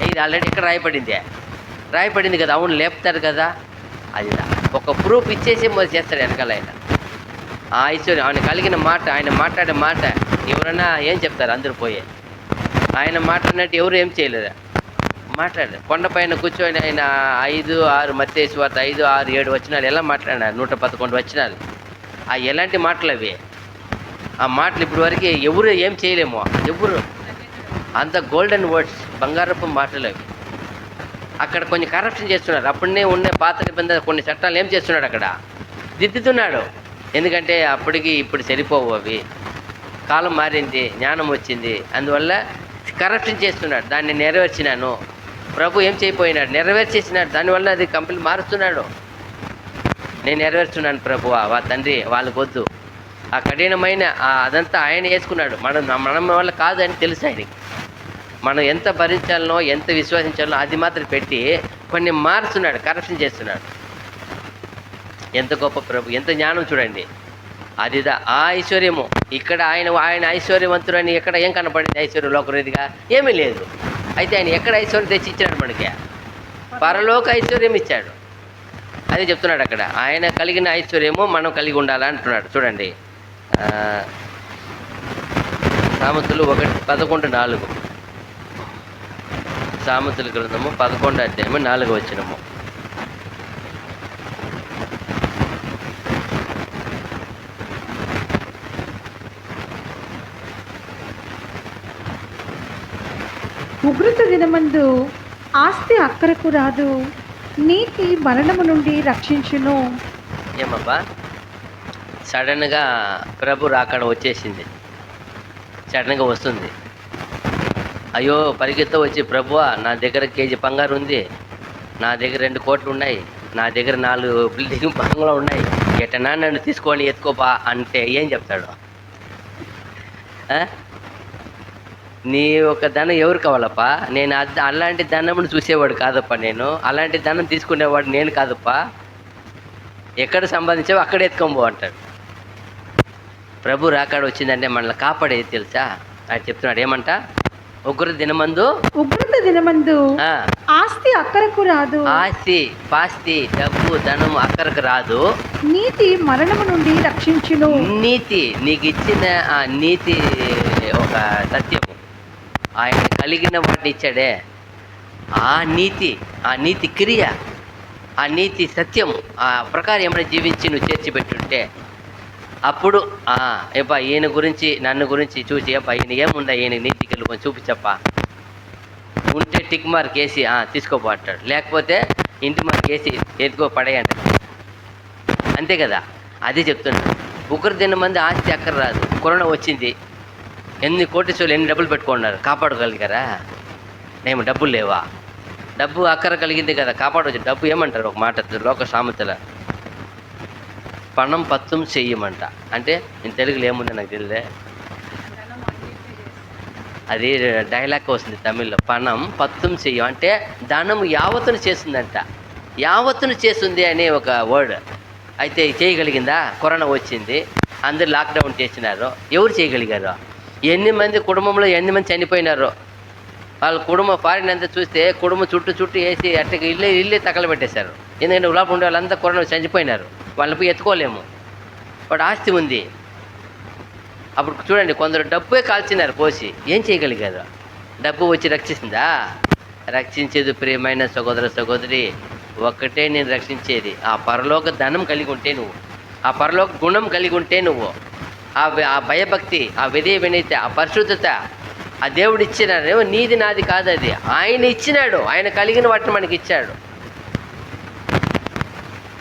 ఇది ఆల్రెడీ ఇక్కడ రాయపడింది కదా, అవును లేపుతారు కదా. అది ఒక ప్రూఫ్ ఇచ్చేసి చేస్తాడు వెనకాల ఆయన. ఆ ఐశ్వర్యం ఆయన కలిగిన మాట, ఆయన మాట్లాడే మాట ఎవరైనా ఏం చెప్తారు? అందరూ పోయే ఆయన మాట్లాడినట్టు ఎవరు ఏం చేయలేరు. మాట్లాడారు. కొండపైన కూర్చొని ఆయన 5-6 మత్తయి సువార్త 5-6-7 వచనాలు ఎలా మాట్లాడినారు? 111 వచనాలు. ఎలాంటి మాటలు అవి? ఆ మాటలు ఇప్పటి వరకు ఎవరు ఏం చేయలేము. ఎవరు అంత గోల్డెన్ వర్డ్స్, బంగారపు మాటలు అవి. అక్కడ కొన్ని కరప్షన్ చేస్తున్నారు. అప్పుడే ఉన్న పాత నిబంధన కొన్ని చట్టాలు ఏం చేస్తున్నాడు? అక్కడ దిద్దుతున్నాడు. ఎందుకంటే అప్పటికి ఇప్పుడు సరిపోవు అవి. కాలం మారింది, జ్ఞానం వచ్చింది, అందువల్ల కరప్షన్ చేస్తున్నాడు. దాన్ని నెరవేర్చినాను. ప్రభు ఏం చేయపోయినాడు? నెరవేర్చేసినాడు. దానివల్ల అది కంప్లీట్ మారుస్తున్నాడు. నేను నెరవేర్చున్నాను ప్రభువా, తండ్రి వాళ్ళకు వద్దు. ఆ కఠినమైన అదంతా ఆయన వేసుకున్నాడు. మనం వల్ల కాదు అని తెలుసు ఆయనకి. మనం ఎంత భరించాలనో, ఎంత విశ్వసించాలనో అది మాత్రం పెట్టి కొన్ని మారుస్తున్నాడు, కరప్షన్ చేస్తున్నాడు. ఎంత గొప్ప ప్రభు, ఎంత జ్ఞానం చూడండి. అదిదా ఆ ఐశ్వర్యము. ఇక్కడ ఆయన ఐశ్వర్యవంతుడని ఎక్కడ ఏం కనపడింది? ఐశ్వర్యం లోకరీతిగా ఏమీ లేదు. అయితే ఆయన ఎక్కడ ఐశ్వర్యం తెచ్చి ఇచ్చాడు మనకి? పరలోక ఐశ్వర్యం ఇచ్చాడు. అదే చెప్తున్నాడు అక్కడ. ఆయన కలిగిన ఐశ్వర్యము మనం కలిగి ఉండాలని అంటున్నాడు. చూడండి, సామెతలు 1:11-4. సామెతల గ్రంథము 11వ అధ్యాయము 4వ వచనము. ఉగ్రత దినమందు ఆస్తి అక్కరకు రాదు, నీతి మరణము నుండి రక్షించును. ఏమబ్బా, సడన్గా ప్రభు రాకడ వచ్చేసింది. సడన్గా వస్తుంది. అయ్యో పరిగెత్త వచ్చి, ప్రభువా నా దగ్గర కేజీ బంగారు ఉంది, నా దగ్గర 2 కోట్లు ఉన్నాయి, నా దగ్గర 4 బిల్డింగ్ బంగ్లా ఉన్నాయి, ఎటనా నన్ను తీసుకొని ఎత్తుకోపా అంటే ఏం చెప్తాడు? నీ ఒక ధనం ఎవరు కావాలప్పా? నేను అలాంటి ధనమును చూసేవాడు కాదప్పా, నేను అలాంటి ధనం తీసుకునేవాడు నేను కాదప్పా, ఎక్కడ సంపాదించావో అక్కడ ఎత్తుకోబో అంటాడు. ప్రభు రాకాడ వచ్చిందంటే మనల్ని కాపాడేది తెలుసా? ఆయన చెప్తున్నాడు. ఏమంట? ఉగ్ర దినమందు ఉగ్రత దినమందు ఆ, ఆస్తి అక్కరకు రాదు, ఆస్తి పాస్తి డబ్బు ధనం అక్కడికి రాదు. నీతి మరణము నుండి రక్షించును. నీతి నీకు ఇచ్చిన ఆ నీతి ఒక సత్యము, ఆయన కలిగిన వాటిని ఇచ్చాడే ఆ నీతి క్రియ, ఆ నీతి సత్యము ఆ ప్రకారం ఏమైనా జీవించి నువ్వు చేర్చిపెట్టుంటే అప్పుడు ఏపా ఈయన గురించి నన్ను గురించి చూసి ఏపా ఈయన ఏముందా ఈయన నీతికి వెళ్ళి కొంచెం చూపించప్పా, ఉంటే టిక్ మార్క్ వేసి తీసుకోపో అంటాడు, లేకపోతే ఇంటి మార్క్ వేసి ఎత్తుకో పడేయండి. అంతే కదా, అదే చెప్తున్నాను. ఒకరు తిన్న మంది ఆస్తి అక్కర రాదు. కరోనా వచ్చింది, ఎన్ని కోటీశ్వరులు ఎన్ని డబ్బులు పెట్టుకున్నారు, కాపాడగలిగారా? మేము డబ్బులు లేవా? డబ్బు అక్కర కలిగింది కదా, కాపాడవచ్చు. డబ్బు ఏమంటారు ఒక మాట లోక సామెతల, పణం పత్తం చెయ్యమంట. అంటే నేను తెలుగులో ఏముంది నాకు తెలియదే, అది డైలాగ్ వస్తుంది తమిళ్లో, పణం పత్తం చెయ్యం అంటే ధనము యావత్తును చేస్తుందంట. యావత్తును చేస్తుంది అనే ఒక వర్డ్. అయితే చేయగలిగిందా? కరోనా వచ్చింది, అందరు లాక్డౌన్ చేసినారు, ఎవరు చేయగలిగారు? ఎన్ని మంది కుటుంబంలో ఎన్ని మంది చనిపోయినారో, వాళ్ళ కుటుంబం ఫారిన్ అంతా చూస్తే కుటుంబం చుట్టూ వేసి అట్టకి ఇల్లే తగలబెట్టేశారు. ఎందుకంటే లోపల ఉండే వాళ్ళంతా కరోనా చనిపోయినారు, వాళ్ళని పోయి ఎత్తుకోలేము. వాడు ఆస్తి ఉంది. అప్పుడు చూడండి, కొందరు డబ్బే కాల్చినారు పోసి, ఏం చేయగలిగారు? డబ్బు వచ్చి రక్షిస్తుందా? రక్షించేది ప్రియమైన సహోదర సహోదరి ఒక్కటే నేను రక్షించేది, ఆ పరలోక ధనం కలిగి ఉంటే నువ్వు, ఆ పరలోక గుణం కలిగి ఉంటే నువ్వు, ఆ భయభక్తి, ఆ వినయత, ఆ పరిశుద్ధత ఆ దేవుడు ఇచ్చినాడు. నీది నాది కాదు, అది ఆయన ఇచ్చినాడు. ఆయన కలిగిన వాటిని మనకి ఇచ్చాడు.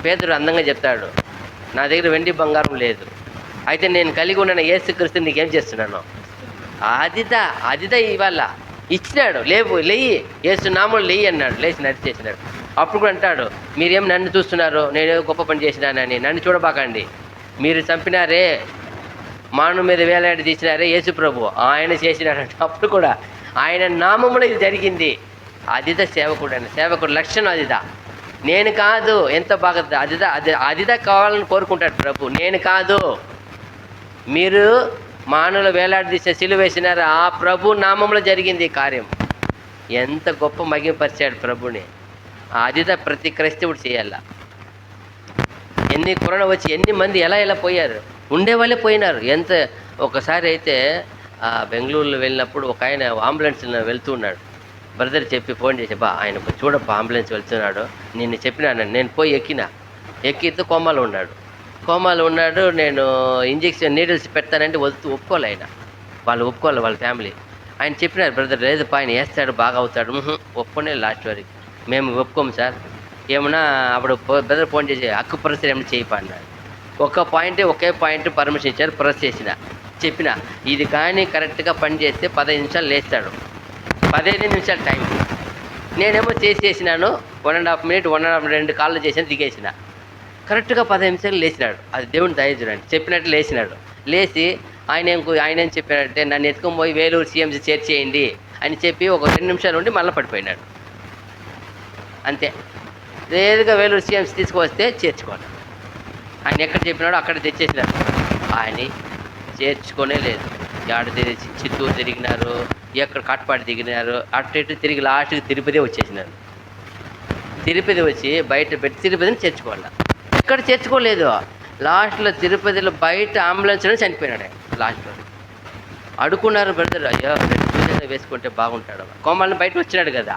పేతురు అందంగా చెప్తాడు, నా దగ్గర వెండి బంగారం లేదు, అయితే నేను కలిగి ఉన్న యేసుక్రీస్తు నీకేం చేస్తున్నాను? అదిదా ఇవాళ ఇచ్చినాడు. లేయి యేసు నామములో లేయి అన్నాడు, లేచి నడిచేసినాడు. అప్పుడు కూడా అంటాడు, మీరేం నన్ను చూస్తున్నారు, నేనే గొప్ప పని చేసినానని, నన్ను చూడబాకండి. మీరు చంపినారే, మాను మీద వేలాడి తీసినారే యేసు ప్రభు, ఆయన చేసినాడంట. అప్పుడు కూడా ఆయన నామములో ఇది జరిగింది. అదిదా సేవకుడు లక్షణం అదిదా. నేను కాదు, ఎంత బాగా అదిదా కావాలని కోరుకుంటాడు ప్రభు. నేను కాదు, మీరు మానవులు వేలాడదీసిన సిలువ వేసినారు, ఆ ప్రభు నామంలో జరిగింది ఈ కార్యం. ఎంత గొప్ప మహిమపరిచాడు ప్రభుని. అదిదా ప్రతి క్రైస్తవుడు చేయాల. ఎన్ని కరోనా వచ్చి ఎన్ని మంది ఎలా పోయారు, ఉండేవాళ్ళే పోయినారు. ఒకసారి అయితే బెంగళూరులో వెళ్ళినప్పుడు ఒక ఆయన అంబులెన్స్లో వెళ్తూ ఉన్నాడు. బ్రదర్ చెప్పి ఫోన్ చేసి, ఆయన చూడప్పా అంబులెన్స్ వెళ్తున్నాడు, నిన్ను చెప్పినాను. నేను పోయి ఎక్కితే కోమాలో ఉన్నాడు. నేను ఇంజెక్షన్ నీడిల్స్ పెడతానంటే ఒప్పుకోవాలి ఆయన, వాళ్ళు ఒప్పుకోవాలి, వాళ్ళ ఫ్యామిలీ. ఆయన చెప్పినారు, బ్రదర్ లేదు ఆయన వేస్తాడు బాగా అవుతాడు. ఒప్పుకోనే లాస్ట్ వరకు మేము ఒప్పుకోము సార్, ఏమన్నా అప్పుడు బ్రదర్ ఫోన్ చేసి అక్కు ప్రశ్న ఏమైనా చేయిపా అన్నాడు. ఒకే పాయింట్ పర్మిషన్ ఇచ్చారు, ప్రెస్ చెప్పిన ఇది కానీ కరెక్ట్గా పని చేస్తే 15 నిమిషాలు లేస్తాడు, 15 నిమిషాలు టైం. నేనేమో చేసినాను 1.5 మినిట్ 2 కాళ్ళు చేసాను, దిగేసిన. కరెక్ట్గా 15 నిమిషాలు లేచినాడు. అది దేవుని దయ చూడండి. చెప్పినట్టు లేచినాడు. లేచి ఆయన ఏం చెప్పాడంటే, నన్ను ఎత్తుకొని పోయి వేలూరు CMC చేర్చేయండి అని చెప్పి ఒక 2 నిమిషాలు ఉండి మళ్ళీ పడిపోయినాడు. అంతే, నేరుగా వేలూరు CMC తీసుకువస్తే చేర్చుకోండి. ఆయన ఎక్కడ చెప్పినాడో అక్కడ తెచ్చేసినారు. ఆయన చేర్చుకోనే లేదు. ఆడ చిత్తూరు తిరిగినారు, ఎక్కడ కాట్పాడి దిగినారు, అటు తిరిగి లాస్ట్కి తిరుపతి వచ్చేసినారు. తిరుపతి వచ్చి బయట పెట్టి తిరుపతిని చేర్చుకోవాలి. ఎక్కడ చేర్చుకోలేదు. లాస్ట్లో తిరుపతిలో బయట అంబులెన్స్లో చనిపోయినాడు. లాస్ట్లో అడుకున్నారు బ్రదర్, అయ్యో 2 సూచనలు వేసుకుంటే బాగుంటాడు. కోమాలను బయట వచ్చినాడు కదా,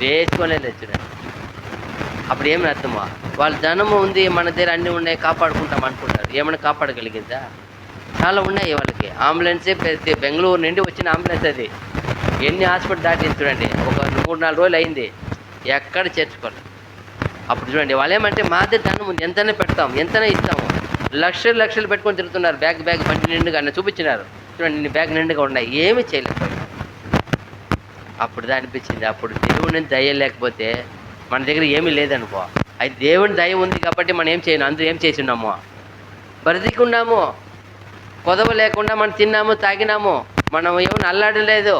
వేసుకోలేదు వచ్చినాడు. అప్పుడు ఏమి అర్థమా, వాళ్ళ ధనము ఉంది, మన దగ్గర అన్నీ ఉన్నాయి, కాపాడుకుంటాం అనుకుంటారు. ఏమైనా కాపాడగలిగిందా? చాలా ఉన్నాయి వాళ్ళకి. అంబులెన్సే బెంగళూరు నుండి వచ్చిన అంబులెన్స్ అది. ఎన్ని హాస్పిటల్ దాటింది చూడండి. ఒక 3-4 రోజులు అయింది, ఎక్కడ చేర్చుకోవాలి. అప్పుడు చూడండి, వాళ్ళు ఏమంటే మా దగ్గర ధనం ఉంది, ఎంతైనా పెడతాం, ఎంతైనా ఇస్తాము. లక్షలు పెట్టుకొని తిరుగుతున్నారు. బ్యాగ్ బండి నిండుగా అన్న చూపించినారు. చూడండి, నీ బ్యాగ్ నిండుగా ఉన్నాయి, ఏమీ చేయలేకపోయింది. అప్పుడు అనిపించింది, అప్పుడు దేవుని దయ లేకపోతే మన దగ్గర ఏమీ లేదనుకో. అది దేవుని దయ ఉంది కాబట్టి మనం ఏం చేయను, అందరూ ఏం చేసిన్నాము, బ్రతికున్నాము, కొదవ లేకుండా మనం తిన్నాము, తాగినాము, మనం ఏమైనా అల్లాడలేదు,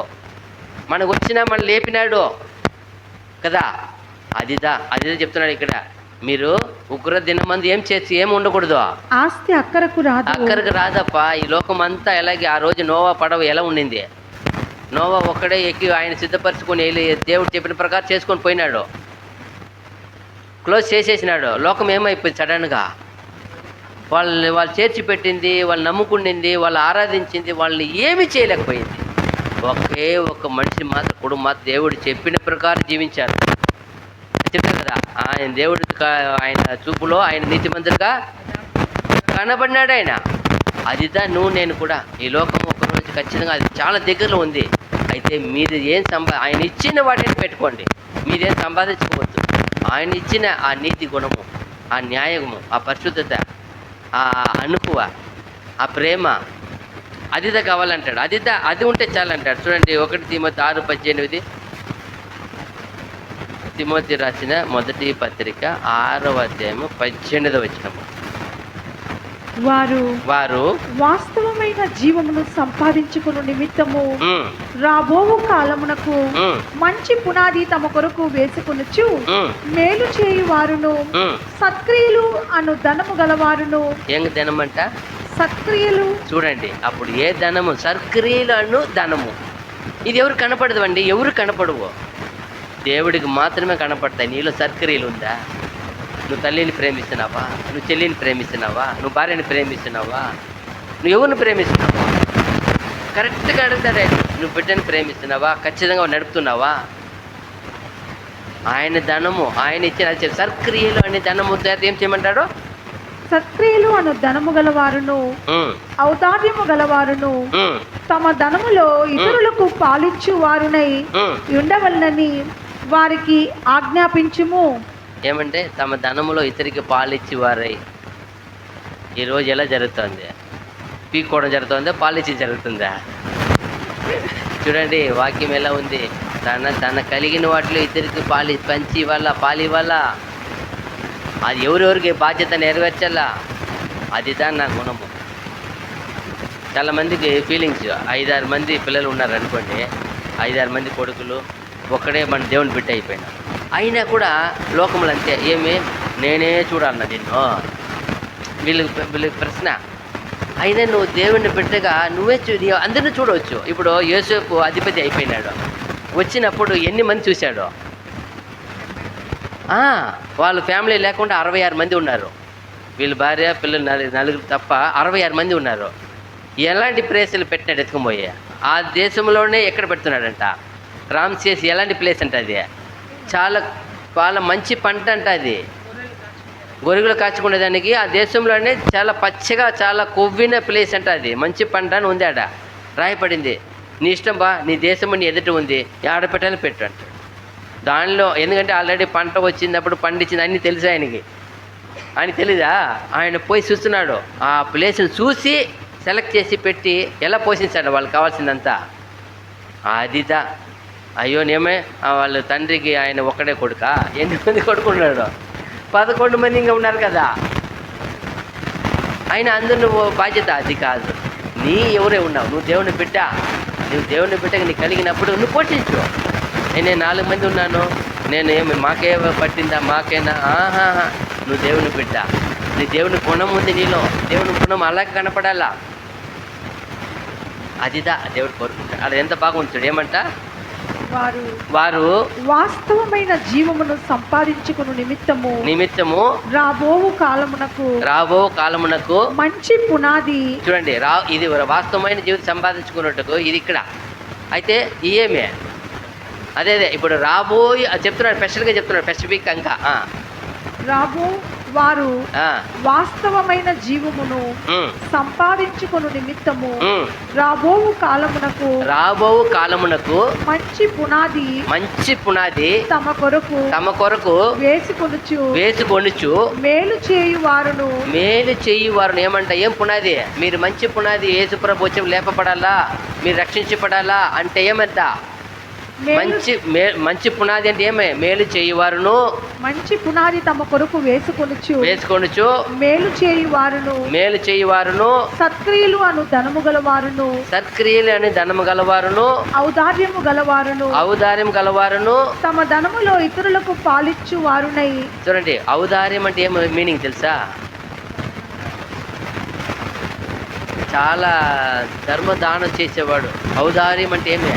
మనకు వచ్చినా మనం లేపినాడు కదా. అదిదా చెప్తున్నాడు ఇక్కడ. మీరు ఉగ్ర దినమందు ఏం ఉండకూడదు, ఆస్తి అక్కరకు రాదప్ప. ఈ లోకం అంతా ఎలాగే ఆ రోజు నోవా పడవ ఎలా ఉండింది, నోవా ఒక్కడే ఎక్కి ఆయన సిద్ధపరచుకొని వెళ్ళి దేవుడు చెప్పిన ప్రకారం చేసుకొని పోయినాడు, క్లోజ్ చేసేసినాడు. లోకం ఏమైపోయింది సడన్గా? వాళ్ళు చేర్చి పెట్టింది, వాళ్ళు నమ్ముకుండింది, వాళ్ళు ఆరాధించింది, వాళ్ళని ఏమీ చేయలేకపోయింది. ఒకే ఒక మనిషి మాత్రం, కుటుంబం మాత్రం దేవుడు చెప్పిన ప్రకారం జీవించారు. చెప్పారు కదా, ఆయన దేవుడి ఆయన చూపులో ఆయన నీతిమంతుడిగా కనబడినాడు ఆయన. అదిదా నువ్వు నేను కూడా. ఈ లోకం ఒకరోజు ఖచ్చితంగా అది చాలా దగ్గరలో ఉంది. అయితే మీరు ఏం ఆయన ఇచ్చిన వాటిని పెట్టుకోండి, మీరేం సంపాదించుకోవద్దు. ఆయన ఇచ్చిన ఆ నీతి గుణము, ఆ న్యాయము, ఆ పరిశుద్ధత, ఆ అనుకువ, ఆ ప్రేమ, అదిదా కావాలంటాడు. అది ఉంటే చాలంటాడు. చూడండి 1 తిమోతి 6:18, తిమోతి రాసిన మొదటి పత్రిక 6వ అధ్యాయము 18వ వచనము. వారు వాస్తవమైన జీవమును సంపాదించుకుని నిమిత్తము రాబోవు కాలమునకు మంచి పునాది తమ కొరకు వేసుకొనుచు మేలు చేయు వారును సత్క్రియలు అను ధనము గలవారును. ఏం ధనమంట? సత్క్రియలు. చూడండి, అప్పుడు ఏ ధనము? సత్క్రియలు అను ధనము. ఇది ఎవరు కనపడదు అండి, ఎవరు కనపడవు, దేవుడికి మాత్రమే కనపడతాయి. నీలో సత్క్రియలు ఉందా? నువ్వు తల్లిని ప్రేమిస్తున్నావా? నువ్వు చెల్లిని ప్రేమిస్తున్నావా? నువ్వు భార్యని ప్రేమిస్తున్నావా? నువ్వు ఎవరిని ప్రేమిస్తున్నావా? కరెక్ట్గా అడుగుతాడే. నువ్వు బిడ్డని ప్రేమిస్తున్నావా? ఖచ్చితంగా నడుపుతున్నావా? ఆయన ధనము, ఆయన ఇచ్చిన సత్క్రియలు అనే ధనము ఏం చేయమంటాడు? సత్క్రియలు అను ధనము గలవారును ఔదార్యము గలవారును తమ ధనములో ఇతరులకు పాలిచ్చు వారునై ఉండవలనని వారికి ఆజ్ఞాపించుము. ఏమంటే తమ ధనములో ఇతరికి పాలిచ్చి వారై. ఈరోజు ఎలా జరుగుతుంది? పీక్కోవడం జరుగుతుందా, పాలిచ్చి జరుగుతుందా? చూడండి వాక్యం ఎలా ఉంది. తన కలిగిన వాటిలో ఇతరికి పంచి ఇవ్వాలా, పాలివ్వాలా. అది ఎవరెవరికి బాధ్యత నెరవేర్చాలా. అది దాని నా గుణము. చాలామందికి ఫీలింగ్స్, 5-6 మంది పిల్లలు ఉన్నారనుకోండి, 5-6 మంది కొడుకులు, ఒక్కడే మన దేవుని బిడ్డ అయిపోయినా. అయినా కూడా లోకములు అంతే. ఏమి నేనే చూడాలన్నా నిన్ను? వీళ్ళకి ప్రశ్న. అయినా నువ్వు దేవుని బిడ్డగా నువ్వే అందరినీ చూడవచ్చు. ఇప్పుడు యోసేపు అధిపతి అయిపోయినాడు, వచ్చినప్పుడు ఎన్ని మంది చూశాడు? వాళ్ళ ఫ్యామిలీ లేకుండా 66 మంది ఉన్నారు. వీళ్ళ భార్య పిల్లలు నలుగురు తప్ప 66 మంది ఉన్నారు. ఎలాంటి ప్లేసులు పెట్టినాడు ఎత్తుకుపోయి? ఆ దేశంలోనే ఎక్కడ పెడుతున్నాడంట? రామ్సేస్ ఎలాంటి ప్లేస్ అంట? అది చాలా మంచి పంట అంట. అది గొరుగులు కాచుకునేదానికి ఆ దేశంలోనే చాలా పచ్చగా చాలా కొవ్విన ప్లేస్ అంట. అది మంచి పంట అని ఉంది ఆడ రాయపడింది. నీ ఇష్టం బా, నీ దేశం నీ ఎదుట ఉంది, ఆడ పెట్టాలని పెట్టు అంట. దానిలో ఎందుకంటే ఆల్రెడీ పంట వచ్చినప్పుడు పండించింది అన్నీ తెలుసు ఆయనకి. ఆయన తెలీదా? ఆయన పోయి చూస్తున్నాడు. ఆ ప్లేస్ని చూసి సెలెక్ట్ చేసి పెట్టి ఎలా పోషించాడు వాళ్ళకి కావాల్సిందంతా. అదిదా. అయ్యో నేమే వాళ్ళ తండ్రికి ఆయన ఒక్కడే కొడుక? 8 మంది కొడుకున్నాడు, 11 మంది ఇంకా ఉన్నారు కదా. ఆయన అందరూ నువ్వు బాధ్యత. అది కాదు, నీ ఎవరే ఉన్నావు, నువ్వు దేవుని బిడ్డ. నువ్వు దేవుని బిడ్డకి నీ కలిగినప్పుడు నువ్వు పోషించు. నేను 4 మంది ఉన్నాను, నేను ఏమి మాకే పట్టిందా మాకేనా? నువ్వు దేవుని బిడ్డ, నీ దేవుని గుణం ఉంది నీలో. దేవుని గుణం అలాగే కనపడాలా. అదిదా దేవుడు కోరుకుంటాడు. అది ఎంత బాగుంటాడు. ఏమంట? వారు వాస్తవమైన జీవమును సంపాదించుకుని నిమిత్తము రాబో కాలమునకు మంచి పునాది. చూడండి, ఇది వాస్తవమైన జీవితం సంపాదించుకున్నట్టుకు ఇది ఇక్కడ. అయితే ఏమే అదే ఇప్పుడు రాబోయే చెప్తున్నాడు, స్పెషల్గా చెప్తున్నాడు, స్పెసిఫిక్ ఇంకా వారు వాస్తవమైన జీవమును సంపాదించుకుని నిమిత్తము రాబో కాలమునకు మంచి పునాది తమ కొరకు వేసుకొనుచు మేలు చేయువారును. ఏమంట? ఏం పునాది? మీరు మంచి పునాది యేసుప్రభు వచ్చి లేపబడాలా, మీరు రక్షించబడాలా అంటే ఏమంట? మంచి పునాది అంటే ఏమే? మేలు చేయువారును. మంచి పునాది తమ కొరకు వేసుకొనుచు మేలు చేయువారును సత్క్రియలు అను ధనము గలవారును ఔదార్యము గలవారును తమ ధనములో ఇతరులకు పాలిచ్చు వారునై. చూడండి, ఔదార్యం అంటే ఏం మీనింగ్ తెలుసా? చాలా ధర్మదానం చేసేవాడు. ఔదార్యం అంటే ఏమి,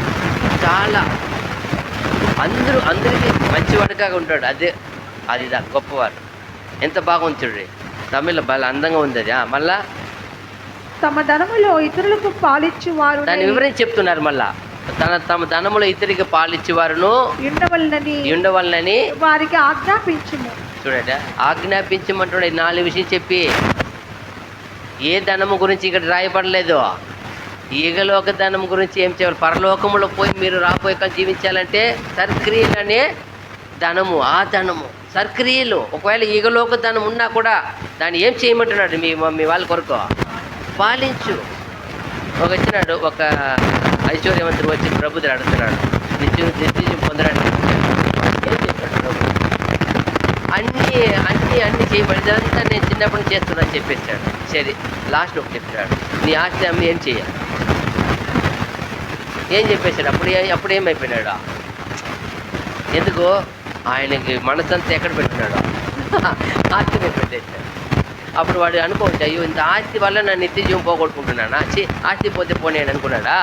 చాలా అందరికీ మంచివాడుగా ఉంటాడు. అది గొప్పవారు. ఎంత బాగుంది చూడండి, తమిళ బాగా అందంగా ఉంది అది. మళ్ళా తమ ధనములో ఇతరులకు పాలిచ్చువారు దాని వివరించి చెప్తున్నారు. మళ్ళా తమ ధనములో ఇతరికి పాలిచ్చేవారును ఉండవలనని వారికి ఆజ్ఞాపించుము. చూడండి, ఆజ్ఞాపించమంటున్నాడు. 4 విషయం చెప్పి, ఏ ధనము గురించి ఇక్కడ రాయబడలేదు. ఈగలోక ధనం గురించి ఏం చేయాలి? పరలోకములో పోయి మీరు రాబోయే కాలం జీవించాలంటే సర్క్రియలు అనే ధనము, ఆ ధనము సర్క్రియలు. ఒకవేళ ఈగలోక ధనం ఉన్నా కూడా దాన్ని ఏం చేయమంటున్నాడు? మీ వాళ్ళ కొరకు పాలించు. వచ్చినాడు ఒక ఐశ్వర్యవంతుడు వచ్చి ప్రభుని అడుగుతున్నాడు, నిత్యం పొందడానికి ఏం చెప్పాడు ప్రభు? అన్నీ చేయబడిదంతా నేను చిన్నప్పటి నుంచి చేస్తున్నాను చెప్పేశాడు. సరే, లాస్ట్ ఒకటి చెప్పాడు, నీ ఆస్తి అమ్మి ఏం చేయాలి? ఏం చెప్పేశాడు? అప్పుడు ఏమైపోయినాడు? ఎందుకు ఆయనకి మనసంతా ఎక్కడ పెట్టినాడు? ఆస్తి మీద పెట్టేశాడు. అప్పుడు వాడు అనుకోవచ్చు, అయ్యో ఇంత ఆస్తి వల్ల నా నిత్య జీవం పోగొట్టుకుంటున్నానా, ఆస్తి పోతే పోనేడు అనుకున్నాడా?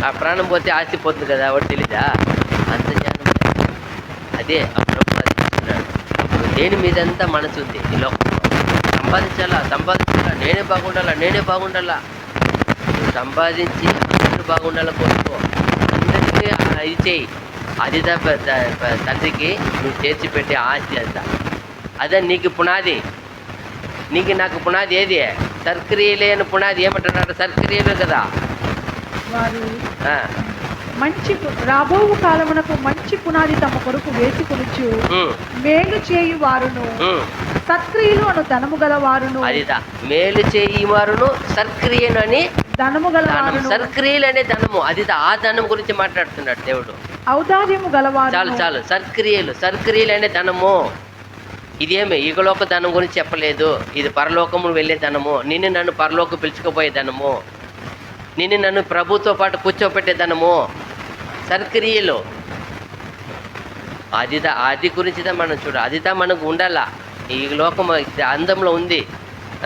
ఆ ప్రాణం పోతే ఆస్తి పోతుంది కదా, వాడు తెలీదా? అంత జ్ఞానం. అదే ఆ ప్రభు చెప్తున్నాడు. దేని మీదంతా మనసు ఉంది ఈ లోకంలో. సంపాదించాలా, నేనే బాగుండాలా. నువ్వు సంపాదించి అందరూ బాగుండాల కోరుకో, అందరికీ ఇది చేయి. అది తండ్రికి నువ్వు చేర్చి పెట్టే ఆస్తి అంతా. అదే నీకు పునాది. నాకు పునాది ఏది? సర్క్రియలేని పునాది. ఏమంటున్నాడు? సర్క్రియలు కదా. వారు రాబో కాలమునకు మంచి పునాది తమ కొరకు వేసుకొనుచు మేలు చేయు వారును సత్క్రియలు అను ధనము గలవారును. అదిదా, మేలు చేయువారును సత్క్రియలు అని ధనము గలవారును. సత్క్రియలు అనే ధనము, అదిదా, ఆ ధనం గురించి మాట్లాడుతున్నాడు దేవుడు. ఔదార్యము గలవారు. చాలు. సత్క్రియలు అనే ధనము. ఇదేమి ఈగలోక ధనం గురించి చెప్పలేదు. ఇది పరలోకము వెళ్ళే ధనము. నన్ను పరలోకం పిలుచుకుపోయే ధనము. నన్ను ప్రభుతో పాటు కూర్చోపెట్టే ధనము. సర్క్రియలు అది గురించిదా మనం చూడ. అదిదా మనకు ఉండాలా. ఈ లోకం అందంలో ఉంది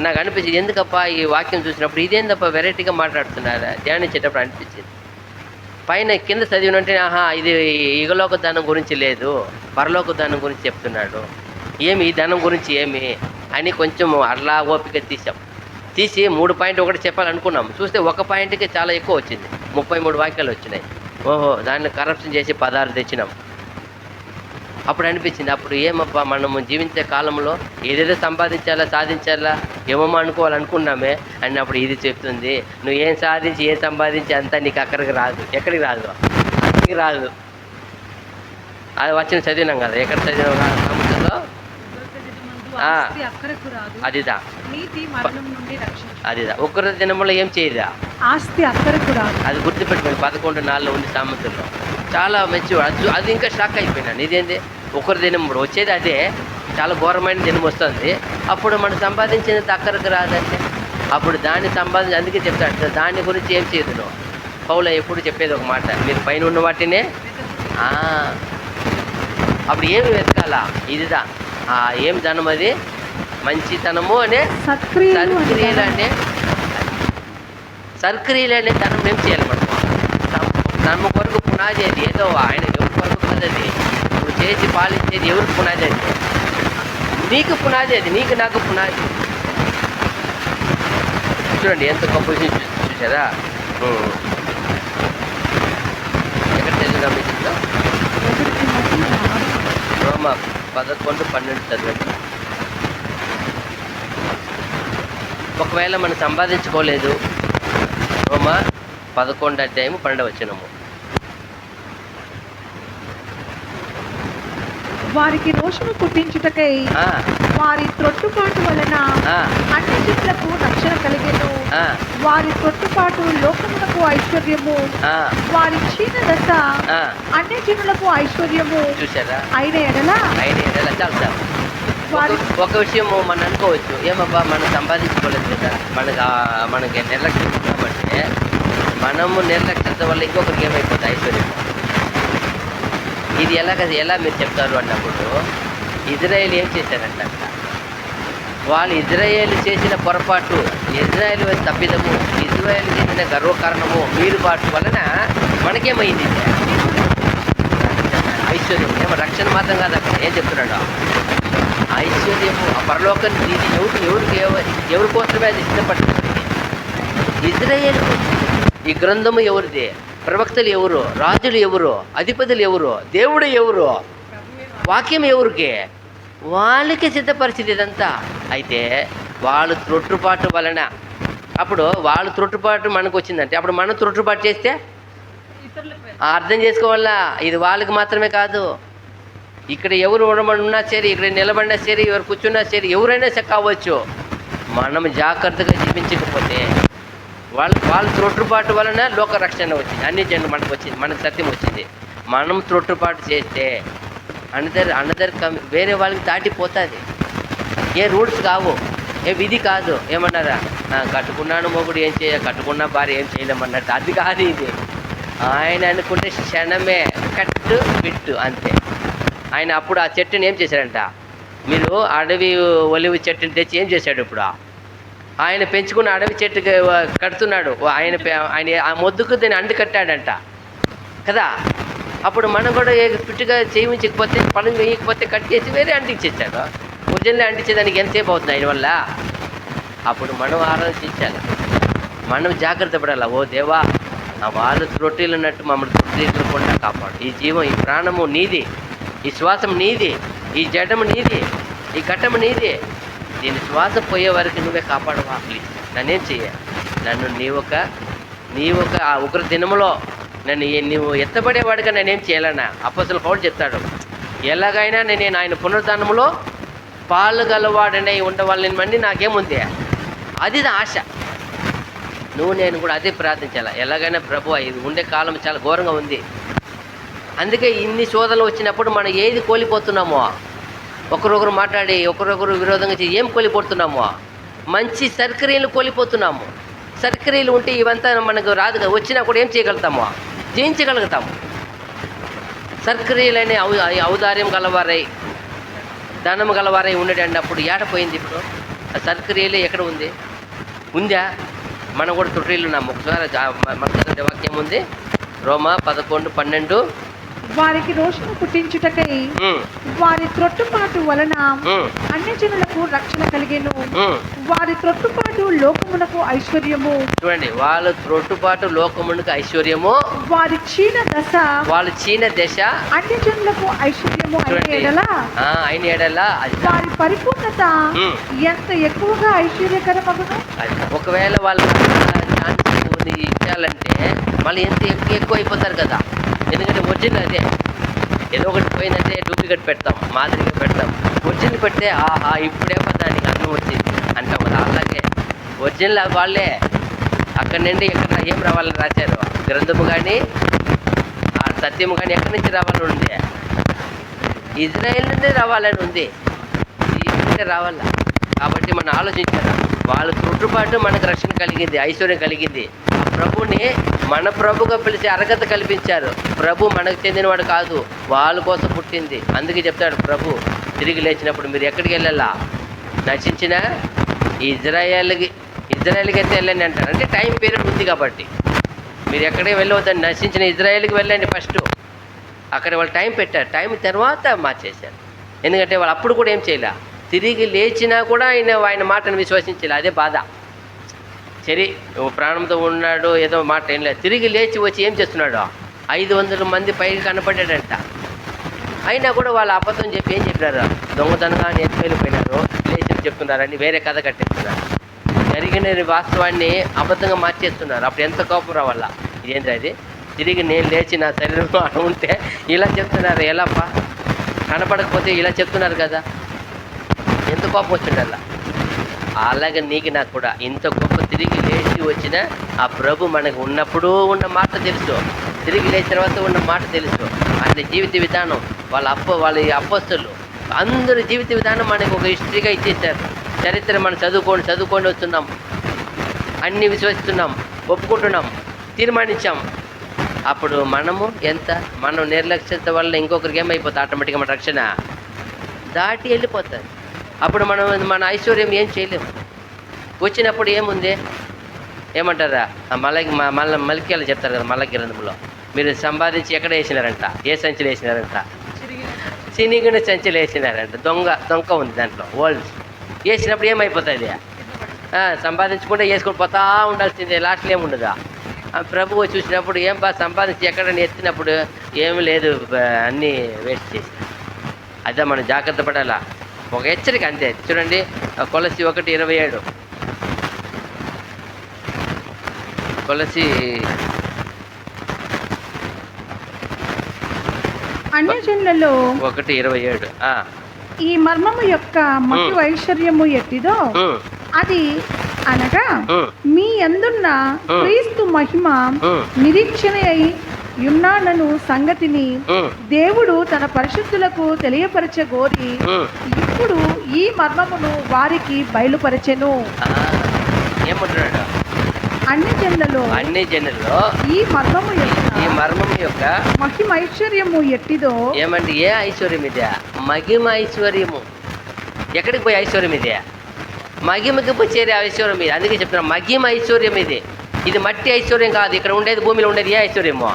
నాకు అనిపించింది. ఎందుకప్పా ఈ వాక్యం చూసినప్పుడు ఇదేందప్ప వెరైటీగా మాట్లాడుతున్నారా ధ్యానించేటప్పుడు అనిపించింది. పైన కింద చదివినంటే ఇది ఈగలోక ధనం గురించి లేదు, పరలోక ధనం గురించి చెప్తున్నాడు. ఏమి ఈ ధనం గురించి ఏమి అని కొంచెం అలా ఓపిక తీసి 3 పాయింట్ ఒకటి చెప్పాలనుకున్నాం. చూస్తే ఒక పాయింట్కి చాలా ఎక్కువ వచ్చింది. 33 వాక్యాలు వచ్చినాయి. ఓహో, దాన్ని కరప్షన్ చేసి 16 తెచ్చినాం. అప్పుడు అనిపించింది, అప్పుడు ఏమబ్బా మనము జీవించే కాలంలో ఏదేదో సాధించాలా ఏమో అనుకోవాలనుకున్నామే అన్నప్పుడు ఇది చెప్తుంది, నువ్వు ఏం సంపాదించి అంతా నీకు ఎక్కడికి రాదు. అది వచ్చిన చదివినాం కదా. ఎక్కడ చదివినాం? సముద్రంలో. అదిదా ఒక్కరి దినంలో ఏం చేయదా? ఆస్తి అక్కరకు రాదు. అది గుర్తుపెట్టుకోండి. 11:4 ఉంది సామెతల్లో. చాలా మంచి. అది ఇంకా షాక్ అయిపోయినాను. ఇదేంటి ఒకరి దినం వచ్చేది అదే, చాలా ఘోరమైన దినం వస్తుంది. అప్పుడు మనం సంపాదించినంత అక్కరకు రాదంటే అప్పుడు దాన్ని అందుకే చెప్తాడు, దాని గురించి ఏం చేయదు నువ్వు. పౌలు ఎప్పుడు చెప్పేది ఒక మాట, మీరు పైన ఉన్న వాటినే. అప్పుడు ఏమి వెతకాలా? ఇదిదా ఏం ధనం? అది మంచితనము అనే సత్క్రియలు అనే ధనం ఏం చేయాలి మనం? తమ కొరకు పునాది అది. ఏదో ఆయన ఎవరి కొరకు కదది. ఇప్పుడు చేసి పాలించేది ఎవరికి పునాది? అది నీకు పునాది. అది నాకు పునాది. చూడండి ఎంత గొప్ప విషయం చూసారా? ఎక్కడ చదివినా మీకు రోమా 11:12 చదవండి. ఒకవేళ మనం సంపాదించుకోలేదు, రోమా 11:12 వారికి రోషము పుట్టించుటకై వారి త్రొట్టుపాటు వలన అన్ని జీవులకు రక్షణ కలిగెను. వారి త్రొట్టుపాటు లోకమునకు ఐశ్వర్యము, వారి క్షీణ దశ అన్ని జీవులకు ఐశ్వర్యము. చూసారా? అయిన ఎడల చాలు. ఒక విషయం మనం అనుకోవచ్చు, ఏమబ్బా మనం సంపాదించుకోలేదు కదా, మనకి నిర్లక్ష్యం అంటే మనము నిర్లక్ష్యత వల్ల ఇంకొకరికి ఏమైపోతుంది? ఐశ్వర్యం. ఇది ఎలా మీరు చెప్తారు అన్నప్పుడు ఇజ్రాయేల్ ఏం చేశారంట? వాళ్ళు ఇజ్రాయేలు చేసిన పొరపాటు, ఇజ్రాయేలు తప్పిదము, ఇజ్రాయేలు చేసిన గర్వకారణము, మీరుబాటు వలన మనకేమైంది? ఐశ్వర్యం. ఏమో రక్షణ మాత్రం కాదు, అక్కడ ఏం చెప్తున్నాడు? ఐశ్వర్యము, ఆ పరలోకం ఇది ఎవరి కోసమే అది సిద్ధపడుతుంది? ఇజ్రాయేలు. ఈ గ్రంథము ఎవరిది? ప్రవక్తలు ఎవరు? రాజులు ఎవరు? అధిపతులు ఎవరు? దేవుడు ఎవరు? వాక్యం ఎవరికి? వాళ్ళకి సిద్ధపరిచింది ఇదంతా. అయితే వాళ్ళు త్రొట్టుపాటు వలన, అప్పుడు వాళ్ళు త్రొట్టుపాటు మనకు వచ్చిందంటే అప్పుడు మనం త్రొట్టుపాటు చేస్తే అర్థం చేసుకోవాలా, ఇది వాళ్ళకి మాత్రమే కాదు. ఇక్కడ ఎవరు ఉన్నా సరే, ఇక్కడ నిలబడినా సరే, ఎవరు కూర్చున్నా సరే, ఎవరైనా కావచ్చు. మనం జాగ్రత్తగా జీవించకపోతే వాళ్ళ త్రొట్టుపాటు వలన లోక రక్షణ వచ్చింది, అన్ని జనులు మనకు వచ్చింది, మనకు సత్యం వచ్చింది. మనం త్రొట్టుపాటు చేస్తే అనదర్ వేరే వాళ్ళకి దాటిపోతుంది. ఏ రూల్స్ కావు, ఏ విధి కాదు. ఏమన్నారా, కట్టుకున్నాను మొగుడు ఏం కట్టుకున్న భార్య ఏం చేయలేమన్నట్టు, అది కాదు ఇది. ఆయన అనుకుంటే క్షణమే కట్టు బిట్టు అంతే. ఆయన అప్పుడు ఆ చెట్టుని ఏం చేశాడంట? మీరు అడవి ఒలివి చెట్టుని తెచ్చి ఏం చేశాడు? ఇప్పుడు ఆయన పెంచుకున్న అడవి చెట్టుకి కడుతున్నాడు. ఆయన ఆ మొద్దుకు దాన్ని అంటు కట్టాడంట కదా. అప్పుడు మనం కూడా ఫిట్గా చేయించకపోతే, పనులు వేయకపోతే కట్ చేసి వేరే అంటించేసాడు. ఒరిజినల్ అంటించేదానికి ఎంతసేపు అవుతుంది ఆయన వల్ల? అప్పుడు మనం ఆలోచించాలి, మనం జాగ్రత్త పడాలి. ఓ దేవా, వాళ్ళు త్రొట్టిలు ఉన్నట్టు మమ్మల్ని త్రొట్టిల్లకుండా కాపాడు. ఈ జీవం, ఈ ప్రాణము నీది, ఈ శ్వాసం నీది, ఈ జడము నీది, ఈ ఘట్టము నీది. దీని శ్వాసం పోయే వరకు నువ్వే కాపాడవా ప్లీజ్. నన్నేం చెయ్యాలి? నన్ను నీ ఒక ఆ ఉగ్ర దినములో నువ్వు ఎత్తబడేవాడిగా నేనేం చేయాలన్నా? అపొస్తలుడు పౌలు చెప్తాడు, ఎలాగైనా నేను ఆయన పునరుద్ధానములో పాలుగలవాడనే ఉండవాళ్ళని మంది నాకేముంది, అది ఆశ. నేను కూడా అదే ప్రార్థించాలి. ఎలాగైనా ప్రభు, ఇది ఉండే కాలం చాలా ఘోరంగా ఉంది. అందుకే ఇన్ని శోధనలు వచ్చినప్పుడు మనం ఏది కోల్పోతున్నామో, ఒకరొకరు మాట్లాడి ఒకరొకరు విరోధంగా చేసి ఏం కోల్పోతున్నామో? మంచి సర్కరీలు కోల్పోతున్నాము. సర్కరీలు ఉంటే ఇవంతా మనకు రాదు కదా. వచ్చినా కూడా ఏం చేయగలుగుతామో? జయించగలుగుతాము. సర్కరీలనే ఔదార్యం గలవారై, ధనము గలవారై ఉండేది అన్నప్పుడు ఏడపోయింది. ఇప్పుడు ఆ సర్కరీలు ఎక్కడ ఉందా? మనం కూడా త్రుటిలు ఉన్నాము. ఒకసారి మన వాక్యం ఉంది, రోమా 11:12. వారికి రోషము పుట్టించుటకై వారి త్రొట్టుపాటు వలన అన్ని జనులకు రక్షణ కలిగేను. వారి త్రొట్టుపాటు లోకమునకు ఐశ్వర్యము. చూడండి, వాళ్ళ త్రొట్టుపాటు లోకమునకు ఐశ్వర్యము, వారి క్షీణ దశ అన్ని జనులకు ఐశ్వర్యము అయిన ఎడల వారి పరిపూర్ణత ఎంత ఎక్కువగా ఐశ్వర్యకరమగును. ఒకవేళ వాళ్ళ ఇచ్చాలంటే మళ్ళీ ఎంత ఎక్కువ అయిపోతారు కదా. ఎందుకంటే ఒరిజినల్ అదే. ఏదో ఒకటి పోయిందంటే డూప్లికేట్ పెడతాం, మాదిరిగా పెడతాం. ఒరిజినల్ పెడితే ఆహా ఇప్పుడేమో దానికి అన్నం వచ్చింది అంటాం కదా. అలాగే ఒరిజినల్ వాళ్ళే అక్కడి నుండి ఎక్కడ ఏం రావాలని రాశారు? గ్రంథము కానీ ఆ సత్యము కానీ ఎక్కడి నుంచి రావాలని ఉంది? ఇజ్రాయేల్ నుండి రావాలని ఉంది. ఈ రావాల. కాబట్టి మనం ఆలోచించాలి. వాళ్ళ త్రొట్టుపాటు మనకు రక్షణ కలిగింది, ఐశ్వర్యం కలిగింది. ప్రభుని మన ప్రభుగా పిలిచి అర్హత కల్పించారు. ప్రభు మనకు చెందినవాడు కాదు, వాళ్ళ కోసం పుట్టింది. అందుకే చెప్తాడు ప్రభు, తిరిగి లేచినప్పుడు మీరు ఎక్కడికి వెళ్ళాలా? నశించిన ఇజ్రాయేల్కి అయితే వెళ్ళండి అంటారు. అంటే టైం పీరియడ్ ఉంది కాబట్టి మీరు ఎక్కడికి వెళ్ళవద్దండి. నశించిన ఇజ్రాయేల్కి వెళ్ళండి ఫస్ట్. అక్కడ వాళ్ళు టైం పెట్టారు, టైం తర్వాత మార్చేశారు. ఎందుకంటే వాళ్ళు అప్పుడు కూడా ఏం చేయలే. తిరిగి లేచినా కూడా ఆయన మాటను విశ్వసించాలి. అదే బాధ. సరే ప్రాణంతో ఉన్నాడు, ఏదో మాట ఏం లేదు. తిరిగి లేచి వచ్చి ఏం చేస్తున్నాడు? 500 మంది పైకి కనపడ్డాడంట. అయినా కూడా వాళ్ళు అబద్ధం చెప్పి ఏం చెప్పినారు? దొంగతనంగా ఎత్తుకెళ్ళిపోయినారు, లేచి చెప్తున్నారని వేరే కథ కట్టేస్తున్నారు. జరిగిన వాస్తవాన్ని అబద్ధంగా మార్చేస్తున్నారు. అప్పుడు ఎంత కోపం రావాల? ఇదేంటి అది? తిరిగి నేను లేచి నా శరీరంలో ఉంటే ఇలా చెప్తున్నారు. ఎలాపా? కనపడకపోతే ఇలా చెప్తున్నారు కదా, ఎంత కోపం వచ్చిండల్లా. అలాగే నీకు నాకు కూడా ఇంత గొప్ప తిరిగి లేచి వచ్చిన ఆ ప్రభు మనకు ఉన్నప్పుడు ఉన్న మాట తెలుసు, తిరిగి లేచిన తర్వాత ఉన్న మాట తెలుసు. ఆయన జీవిత విధానం, వాళ్ళ అపోస్తలు అందరి జీవిత విధానం మనకు ఒక హిస్టరీగా ఇచ్చేసారు. చరిత్ర మనం చదువుకొని వస్తున్నాం, అన్నీ విశ్వసిస్తున్నాం, ఒప్పుకుంటున్నాం, తీర్మానించాం. అప్పుడు మన నిర్లక్ష్యత వల్ల ఇంకొకరికి ఏమైపోతుంది? ఆటోమేటిక్గా మన రక్షణ దాటి వెళ్ళిపోతుంది. అప్పుడు మనం మన ఐశ్వర్యం ఏం చేయలేము. వచ్చినప్పుడు ఏముంది ఏమంటారా మలికేలు చెప్తారు కదా మల్లకి గ్రంథంలో, మీరు సంపాదించి ఎక్కడ వేసినారంట, ఏ సంచులు వేసినారంట, చినిగిన సంచులు వేసినారంట. దొంగ ఉంది దాంట్లో. వరల్డ్ వేసినప్పుడు ఏమైపోతుంది, సంపాదించకుండా వేసుకొని పోతా ఉండాల్సిందే, లాస్ట్లో ఏముండదా. ప్రభువు చూసినప్పుడు ఏం సంపాదించి ఎక్కడని ఎత్తినప్పుడు ఏమి లేదు, అన్నీ వేస్ట్ చేసి. అదే మనం జాగ్రత్త పడాలా. ఒక హెచ్చరిక అంతే. చూడండి కొలసి 1:27, కొలసి అన్యజనులలో 1:27 ఈ మర్మము యొక్క మహిమ ఐశ్వర్యము ఎట్టిదో అది అనగా మీ యందున్న క్రీస్తు మహిమ నిరీక్షణ అయి యున్నానను సంగతిని దేవుడు తన పరిశుద్ధులకు తెలియపరచగోరి ఇప్పుడు ఈ మర్మమును వారికి బయలుపరచెను. ఏమంటున్నాడు? అన్ని జనులలో ఈ మర్మము యొక్క మహిమ ఐశ్వర్యము ఎట్టిదో. ఏమంటే ఏ ఐశ్వర్యం ఇదే? మహిమ ఐశ్వర్యము. ఎక్కడికి పోయి ఐశ్వర్యం ఇదే? మహిమకి పోయి చేరే ఐశ్వర్యం ఇది. అందుకే చెప్తున్నా మహిమ ఐశ్వర్యం ఇది. ఇది మట్టి ఐశ్వర్యం కాదు. ఇక్కడ ఉండేది, భూమిలో ఉండేది ఏ ఐశ్వర్యమో?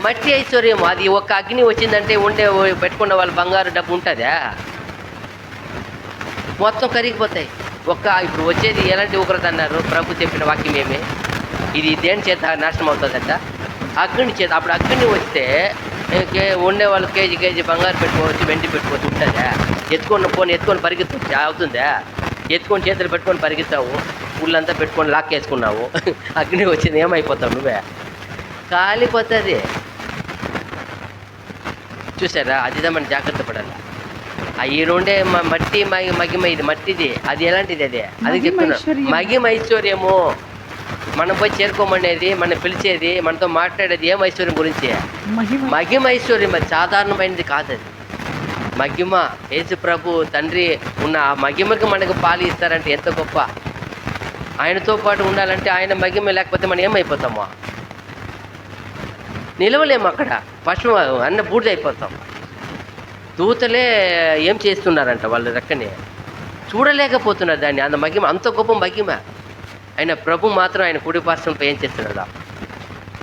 మట్టి ఐశ్వర్యము. అది ఒక అగ్ని వచ్చిందంటే పెట్టుకున్న వాళ్ళ బంగారు డబ్బు ఉంటుందా? మొత్తం కరిగిపోతాయి. ఇప్పుడు వచ్చేది ఎలాంటి ఉగ్రత అన్నారు? ప్రభు చెప్పిన వాక్యం ఏమి? ఇది దేని చేత నాశనం అవుతుందంట? అగ్ని చేత. అప్పుడు అగ్ని వస్తే ఉండే వాళ్ళు కేజీ బంగారు పెట్టుకోవచ్చు, వెండి పెట్టుకోవచ్చు, ఉంటుందా? ఎత్తుకొని పరిగెత్తు అవుతుందా? ఎత్తుకొని చేతులు పెట్టుకొని పరిగెత్తావు, ఊళ్ళంతా పెట్టుకొని లాక్కేసుకున్నావు, అగ్ని వచ్చింది, ఏమైపోతావు? నువ్వే కాలిపోతుంది. చూసారా? అదిదా మనం జాగ్రత్త పడాలి. ఈ రెండే మట్టి మహిమ. ఇది మట్టిది. అది ఎలాంటిది? అది చెప్తున్నా మహిమ ఐశ్వర్యము. మనం పోయి చేరుకోమనేది, మనం పిలిచేది, మనతో మాట్లాడేది ఏం ఐశ్వర్యం గురించి? మహిమ ఐశ్వర్యం. అది సాధారణమైనది కాదు. అది మహిమ. యేసు ప్రభు తండ్రి ఉన్న ఆ మహిమకి మనకు పాలు ఇస్తారంటే ఎంత గొప్ప. ఆయనతో పాటు ఉండాలంటే ఆయన మహిమ లేకపోతే మనం ఏమైపోతామో? నిలవలేము. అక్కడ పశువు అన్న బూడిదైపోతాం. దూతలే ఏం చేస్తున్నారంట, వాళ్ళు రెక్కని చూడలేకపోతున్నారు దాన్ని. అంత మహిమ, అంత గొప్ప మహిమ. ఆయన ప్రభు మాత్రం ఆయన కుడి పార్శ్వంపై ఏం చేస్తున్నాడు?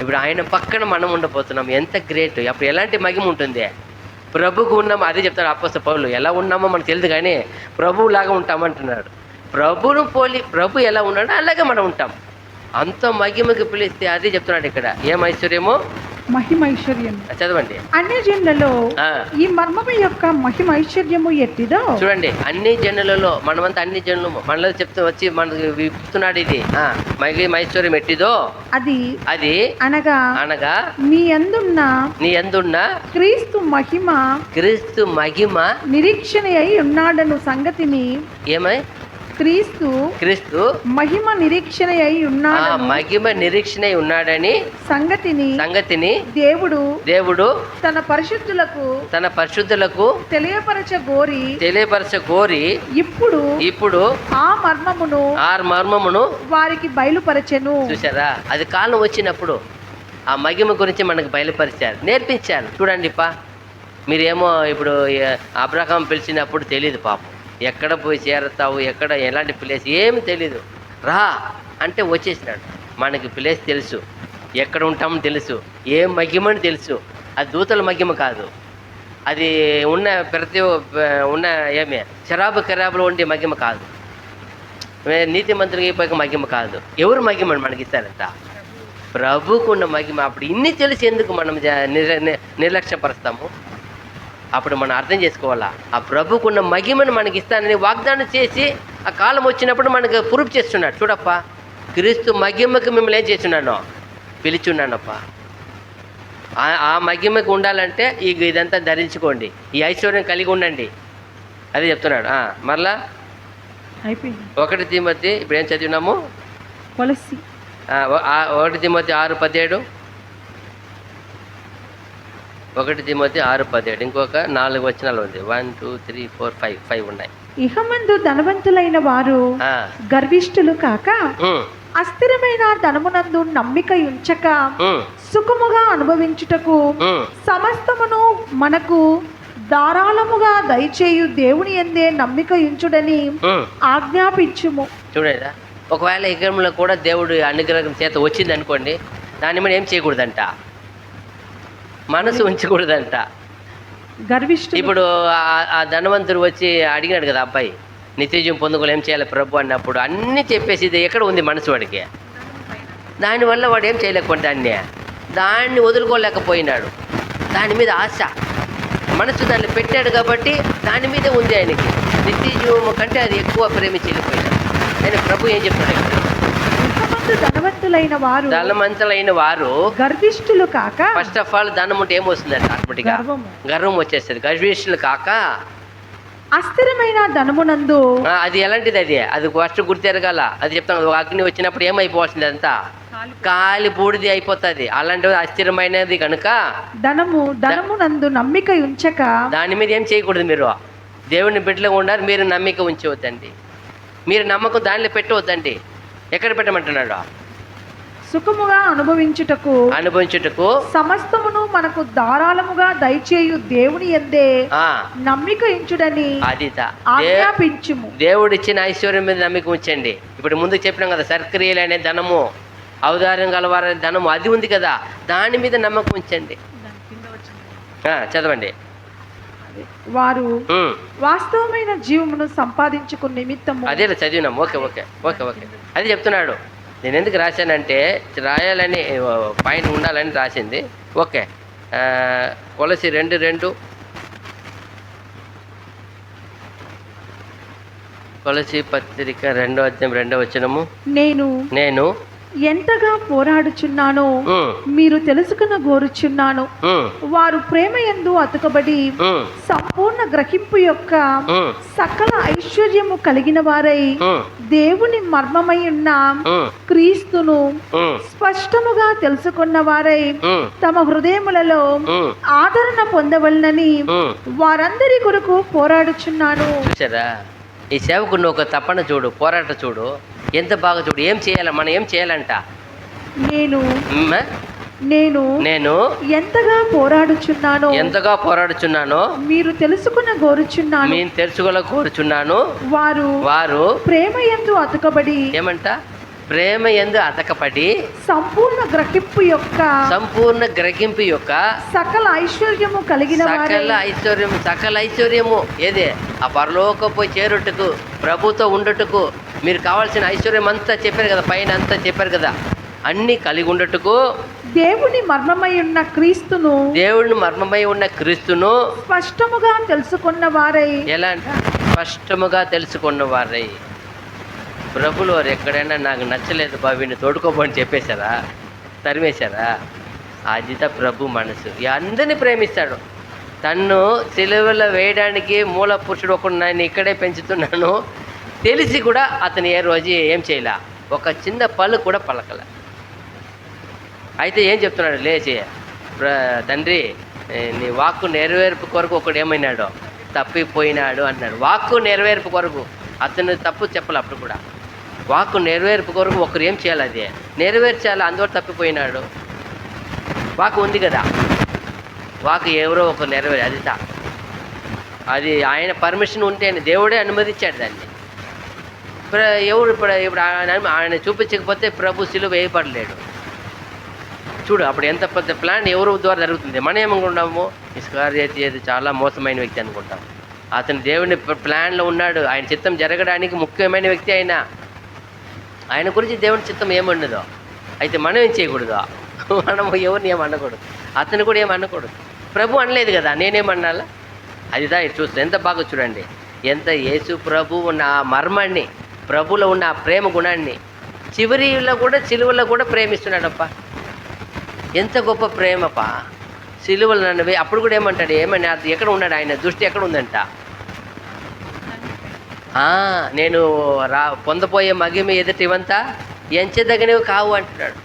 ఇప్పుడు ఆయన పక్కన మనం ఉండబోతున్నాం. ఎంత గ్రేట్. అప్పుడు ఎలాంటి మహిమ ఉంటుంది? ప్రభుకు ఉన్నాము. అదే చెప్తాడు అపోస్తలుడు పౌలు. ఎలా ఉన్నామో మనకు తెలియదు కానీ ప్రభువులాగా ఉంటామంటున్నాడు. ప్రభువును పోలి ప్రభు ఎలా ఉన్నాడో అలాగే మనం ఉంటాం. అంత మహిమకి పిలిస్తే అదే చెప్తున్నాడు ఇక్కడ. ఏం ఐశ్వర్యమో? మహిమ ఐశ్వర్యం. చదవండి. అన్ని జనులలో ఈ మర్మము యొక్క మహిమ ఐశ్వర్యము ఎట్టిదో. చూడండి, అన్ని జనులలో, మనమంతా అన్ని జనులు, మనలో చెప్తూ వచ్చి మనకు విప్పుతున్నాడు. ఇది మహిమ ఐశ్వర్యం ఎట్టిదో అది అనగా నీ యందున్న క్రీస్తు మహిమ నిరీక్షణ అయి ఉన్నాడను సంగతిని. ఏమై? క్రీస్తు మహిమ నిరీక్షణ అయి ఉన్నాడని సంగతిని దేవుడు తన పరిశుద్ధులకు తెలియపరచగోరి ఇప్పుడు ఆ మర్మమును వారికి బయలుపరచెను. చూసారా? అది కాలం వచ్చినప్పుడు ఆ మహిమ గురించి మనకు బయలుపరిచారు, నేర్పించారు. చూడండి మీరేమో ఇప్పుడు అబ్రహాం పిలిచినప్పుడు తెలియదు పాపం. ఎక్కడ పోయి చేరతావు, ఎక్కడ ఎలాంటి ప్లేస్ ఏమి తెలీదు. రా అంటే వచ్చేసినాడు. మనకి ప్లేస్ తెలుసు, ఎక్కడ ఉంటామో తెలుసు, ఏ మహిమని తెలుసు. అది దూతల మహిమ కాదు. అది ఏమే కెరాబులో ఉండే మహిమ కాదు. నీతి మంత్రికి పోయి మహిమ కాదు. ఎవరు మహిమని మనకి ఇస్తారంట? ప్రభుకు ఉన్న మహిమ. అప్పుడు ఇన్ని తెలిసి ఎందుకు మనం నిర్లక్ష్యపరుస్తాము? అప్పుడు మనం అర్థం చేసుకోవాలా. ఆ ప్రభుకున్న మహిమను మనకి ఇస్తానని వాగ్దానం చేసి ఆ కాలం వచ్చినప్పుడు మనకు ప్రూఫ్ చేస్తున్నాడు. చూడప్ప, క్రీస్తు మహిమకు మిమ్మల్ని ఏం చేస్తున్నాను? పిలిచున్నానప్ప. ఆ మహిమకు ఉండాలంటే ఇదంతా ధరించుకోండి, ఈ ఐశ్వర్యం కలిగి ఉండండి. అదే చెప్తున్నాడు. మరలా 1 తిమోతి ఇప్పుడు ఏం చదివినాము? 1 తిమోతి 6:17. 1 తిమోతి 6:17. ఇంకొక 4 వచనాలు ఉంది. 1 2 3 4 5 ఉన్నాయి. ఇహమందు ధనవంతులైన వారు గర్విష్ఠులు కాక అస్థిరమైన ధనమునందు నమ్మిక ఉంచక సుఖముగా అనుభవించుటకు సమస్తమును మనకు ధారాళముగా దయచేయు దేవుని యందే నమ్మిక ఉంచుడని ఆజ్ఞాపించుము. చూడేదా, ఒకవేళ యజ్ఞంలో కూడా దేవుడు అనుగ్రహం చేత వచ్చింది అనుకోండి, దాని మీద ఏం చేయకూడదంట, మనసు ఉంచకూడదంట. గర్విష్ఠులు ఇప్పుడు ఆ ధనవంతుడు వచ్చి అడిగినాడు కదా అబ్బాయి, నిత్యజీవం పొందుకోవాలి ఏం చేయాలి ప్రభు అన్నప్పుడు అన్నీ చెప్పేసి ఇది ఎక్కడ ఉంది మనసు వాడికి, దానివల్ల వాడు ఏం చేయలేకపోతే దాన్ని వదులుకోలేకపోయినాడు. దాని మీద ఆశ మనసు దాన్ని పెట్టాడు కాబట్టి దాని మీదే ఉంది ఆయనకి. నిత్యజీవము కంటే అది ఎక్కువ ప్రేమించి వెళ్ళిపోయినాడు. ఆయన ప్రభు ఏం చెప్తాడు, ధనవంతులైన వారు గర్విష్ఠులు కాక, ఫస్ట్ ఆఫ్ ఆల్ ధనం ఉంటే ఏమొస్తుందండి, ఆటోమేటిక్గా గర్వం వచ్చేస్తుంది. గర్విష్ఠులు కాక అస్థిరమైన ధనమునందు, అది ఎలాంటిది, అది ఫస్ట్ గుర్తెరగాల. అది చెప్తాను, అగ్ని వచ్చినప్పుడు ఏమైపోవాల్సింది, అంతా కాలి బూడిది అయిపోతుంది. అలాంటిది అస్థిరమైనది కనుక ధనమునందు నమ్మిక ఉంచక, దాని మీద ఏం చేయకూడదు. మీరు దేవుని బిడ్డలుగా ఉండాలి, మీరు నమ్మిక ఉంచవద్దండి, మీరు నమ్మకం దానిలో పెట్టవద్దండి. ఎక్కడ పెట్టమంటున్నాడు, సుఖముగా అనుభవించుటకు సమస్తమును మనకు ధారాళముగా దయచేయు దేవుని యందే నమ్మిక ఉంచుడని ఆజ్ఞాపించుము. దేవుడు ఇచ్చిన ఐశ్వర్యం మీద నమ్మిక ఉంచండి. ఇప్పుడు ముందు చెప్పినాం కదా, సర్క్రియలు అనే ధనము, ఔదార్యం గలవారనే ధనము, అది ఉంది కదా, దాని మీద నమ్మకం ఉంచండి. చదవండి. వారు వాస్తవమైన జీవమును సంపాదించుకున్న నిమిత్తము. అదే చదివినాం. ఓకే ఓకే ఓకే ఓకే అది చెప్తున్నాడు. నేను ఎందుకు రాశానంటే రాయాలని పాయింట్ ఉండాలని రాసింది. ఓకే, కొలసి 2:2, కొలసి పత్రిక 2వ అధ్యాయం 2వ వచనము. నేను ఎంతగా పోరాడుచున్నానో మీరు తెలుసుకున్న గోరుచున్నాను. వారు ప్రేమ యందు అతుకబడి సంపూర్ణ గ్రహింపు యొక్క సకల ఐశ్వర్యము కలిగిన వారై దేవుని మర్మమై ఉన్న క్రీస్తును స్పష్టముగా తెలుసుకున్న వారై తమ హృదయములలో ఆదరణ పొందవలనని వారందరి కొరకు పోరాడుచున్నాను. ఈ సేవకుని ఒక తపన చూడు, పోరాట చూడు, ఎంత బాగా చూడు. ఏం చేయాలి, మనం ఏం చేయాలంట, నేను ఎంతగా పోరాడుచున్నానో మీరు తెలుసుకున్న కోరుచున్నాను. వారు ప్రేమ యందు అతకబడి, ఏమంట, ప్రేమ యందు అతకపడి సంపూర్ణ గ్రహింపు యొక్క సకల ఐశ్వర్యము కలిగిన సకల ఐశ్వర్యము ఏదే ఆ పరలోకపు చేరుటకు, ప్రభుతో ఉండటకు మీరు కావాల్సిన ఐశ్వర్యం అంతా చెప్పారు కదా, పైన అంతా చెప్పారు కదా, అన్ని కలిగి ఉండటకు దేవుని మర్మమై ఉన్న క్రీస్తును స్పష్టముగా తెలుసుకున్న వారై. ఎలా అంట, స్పష్టముగా తెలుసుకున్న వారై. ప్రభులు వారు ఎక్కడైనా నాకు నచ్చలేదు వీడిని తోడుకోబోని చెప్పేశారా, తరిమేశారా? అదిత ప్రభు మనసు. అందరినీ ప్రేమిస్తాడు. తన్ను సిలువలో వేయడానికి మూల పురుషుడు ఒకడు నేను ఇక్కడే పెంచుతున్నాను తెలిసి కూడా అతను ఏ రోజు ఏం చేయలే, ఒక చిన్న పళ్ళు కూడా పలకల. అయితే ఏం చెప్తున్నాడు, లేచి తండ్రి నీ వాక్కు నెరవేర్పు కొరకు ఒకడు ఏమైనాడో తప్పిపోయినాడు అన్నాడు. వాక్కు నెరవేర్పు కొరకు అతను తప్పు చెప్పాలి. అప్పుడు కూడా వాక్కు నెరవేర్పు కొరకు ఒకరు ఏం చేయాలి, అది నెరవేర్చాలి. అందువల్ల తప్పిపోయినాడు. వాక్కు ఉంది కదా, వాక్కు ఎవరో ఒకరు నెరవేరు, అది ఆయన పర్మిషన్ ఉంటేనే, దేవుడే అనుమతించాడు దాన్ని. ఎవరు ఇప్పుడు ఆయన చూపించకపోతే ప్రభు సిలువ వేయబడలేడు. చూడు అప్పుడు ఎంత పెద్ద ప్లాన్ ఎవరు ద్వారా జరుగుతుంది. మనం ఏమనుకుంటాము, ఇస్కరియోతు చాలా మోసమైన వ్యక్తి అనుకుంటాం. అతను దేవుని ప్లాన్లో ఉన్నాడు. ఆయన చిత్తం జరగడానికి ముఖ్యమైన వ్యక్తి ఆయన గురించి దేవుని చిత్తం ఏముండదో. అయితే మనం ఏం చేయకూడదు, మనము ఎవరిని ఏమనకూడదు, అతను కూడా ఏమనకూడదు. ప్రభు అనలేదు కదా, నేనేమన్నాలా? అదిదా చూస్తుంది. ఎంత బాగా చూడండి, ఎంత యేసు ప్రభు ఉన్న ఆ మర్మాన్ని, ప్రభులో ఉన్న ఆ ప్రేమ గుణాన్ని చివరిలో కూడా సిలువలో కూడా ప్రేమిస్తున్నాడప్ప. ఎంత గొప్ప ప్రేమపా సిలువలు నన్ను. అప్పుడు కూడా ఏమంటాడు, ఏమని ఎక్కడ ఉన్నాడు, ఆయన దృష్టి ఎక్కడ ఉందంట, నేను పొందపోయే మగిమ ఎదుటి ఇవంతా ఎంచదగినవి కావు అంటున్నాడు.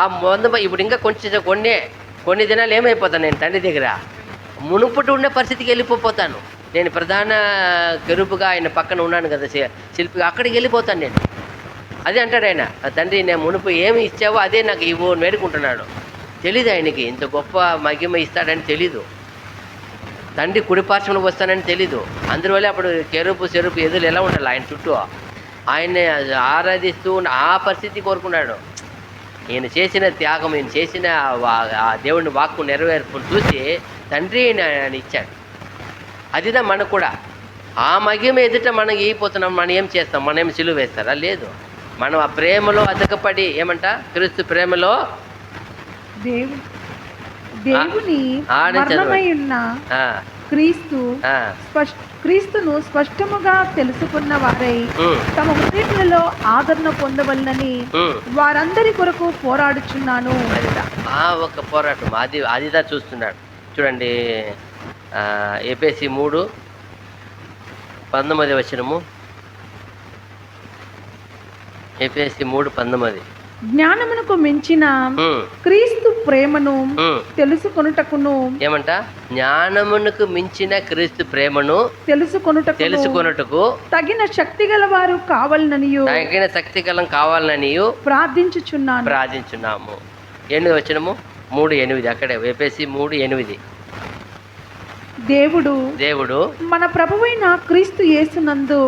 ఆ ఇప్పుడు ఇంకా కొన్ని దినాలు ఏమైపోతాను నేను తండ్రి దగ్గర, మునుపటి ఉండే పరిస్థితికి వెళ్ళిపోతాను. నేను ప్రధాన కెరూబుగా ఆయన పక్కన ఉన్నాను కదా శిల్పిగా, అక్కడికి వెళ్ళిపోతాను నేను. అదే అంటాడు ఆయన, తండ్రి నేను మునుపు ఏమి ఇచ్చావో అదే నాకు ఇవ్వు వేడుకుంటున్నాడు. తెలీదు ఆయనకి ఇంత గొప్ప మహిమ ఇస్తాడని తెలీదు. తండ్రి కుడిపార్శ్వంలో వస్తానని తెలీదు. అందువల్ల అప్పుడు కెరూబు చెరుపు ఎదురు ఎలా ఉండాలి ఆయన చుట్టూ, ఆయన్ని ఆరాధిస్తూ ఆ పరిస్థితి కోరుకున్నాడు. ఈయన చేసిన త్యాగం, ఈయన చేసిన ఆ దేవుని వాక్కు నెరవేర్పును చూసి తండ్రి ఆయన ఇచ్చాడు. అదిదా మనకు కూడా ఆ మహిమ ఎదుట మనం అయిపోతున్నాం. మనం ఏం చేస్తాం? మనం ఏం సిలువ వేస్తారా? లేదు. మనం ఆ ప్రేమలో అతకపడి ఏమంట, క్రీస్తు ప్రేమలో దేవుని మర్మమై ఉన్న క్రీస్తును స్పష్టముగా తెలుసుకున్న వారై తమ హృదయములలో ఆదరణ పొందవలనని వారందరి కొరకు పోరాడుచున్నాను. ఒక పోరాటం అదిదా చూస్తున్నాడు. చూడండి, ఎఫెసీ 3:19 ఎఫెసీ 3:19 జ్ఞానమునకు మించిన క్రీస్తు ప్రేమను తెలుసుకొనుటకును. ఏమంట? జ్ఞానమునకు మించిన క్రీస్తు ప్రేమను తెలుసుకొనుటకు తగిన శక్తి గలవారు కావాలనియు ప్రార్థించుచున్నాము. 8వ వచనము 3:8 అక్కడే ఎఫెసీ 3:8. దేవుడు మన ప్రభువైన క్రీస్తు యేసునందు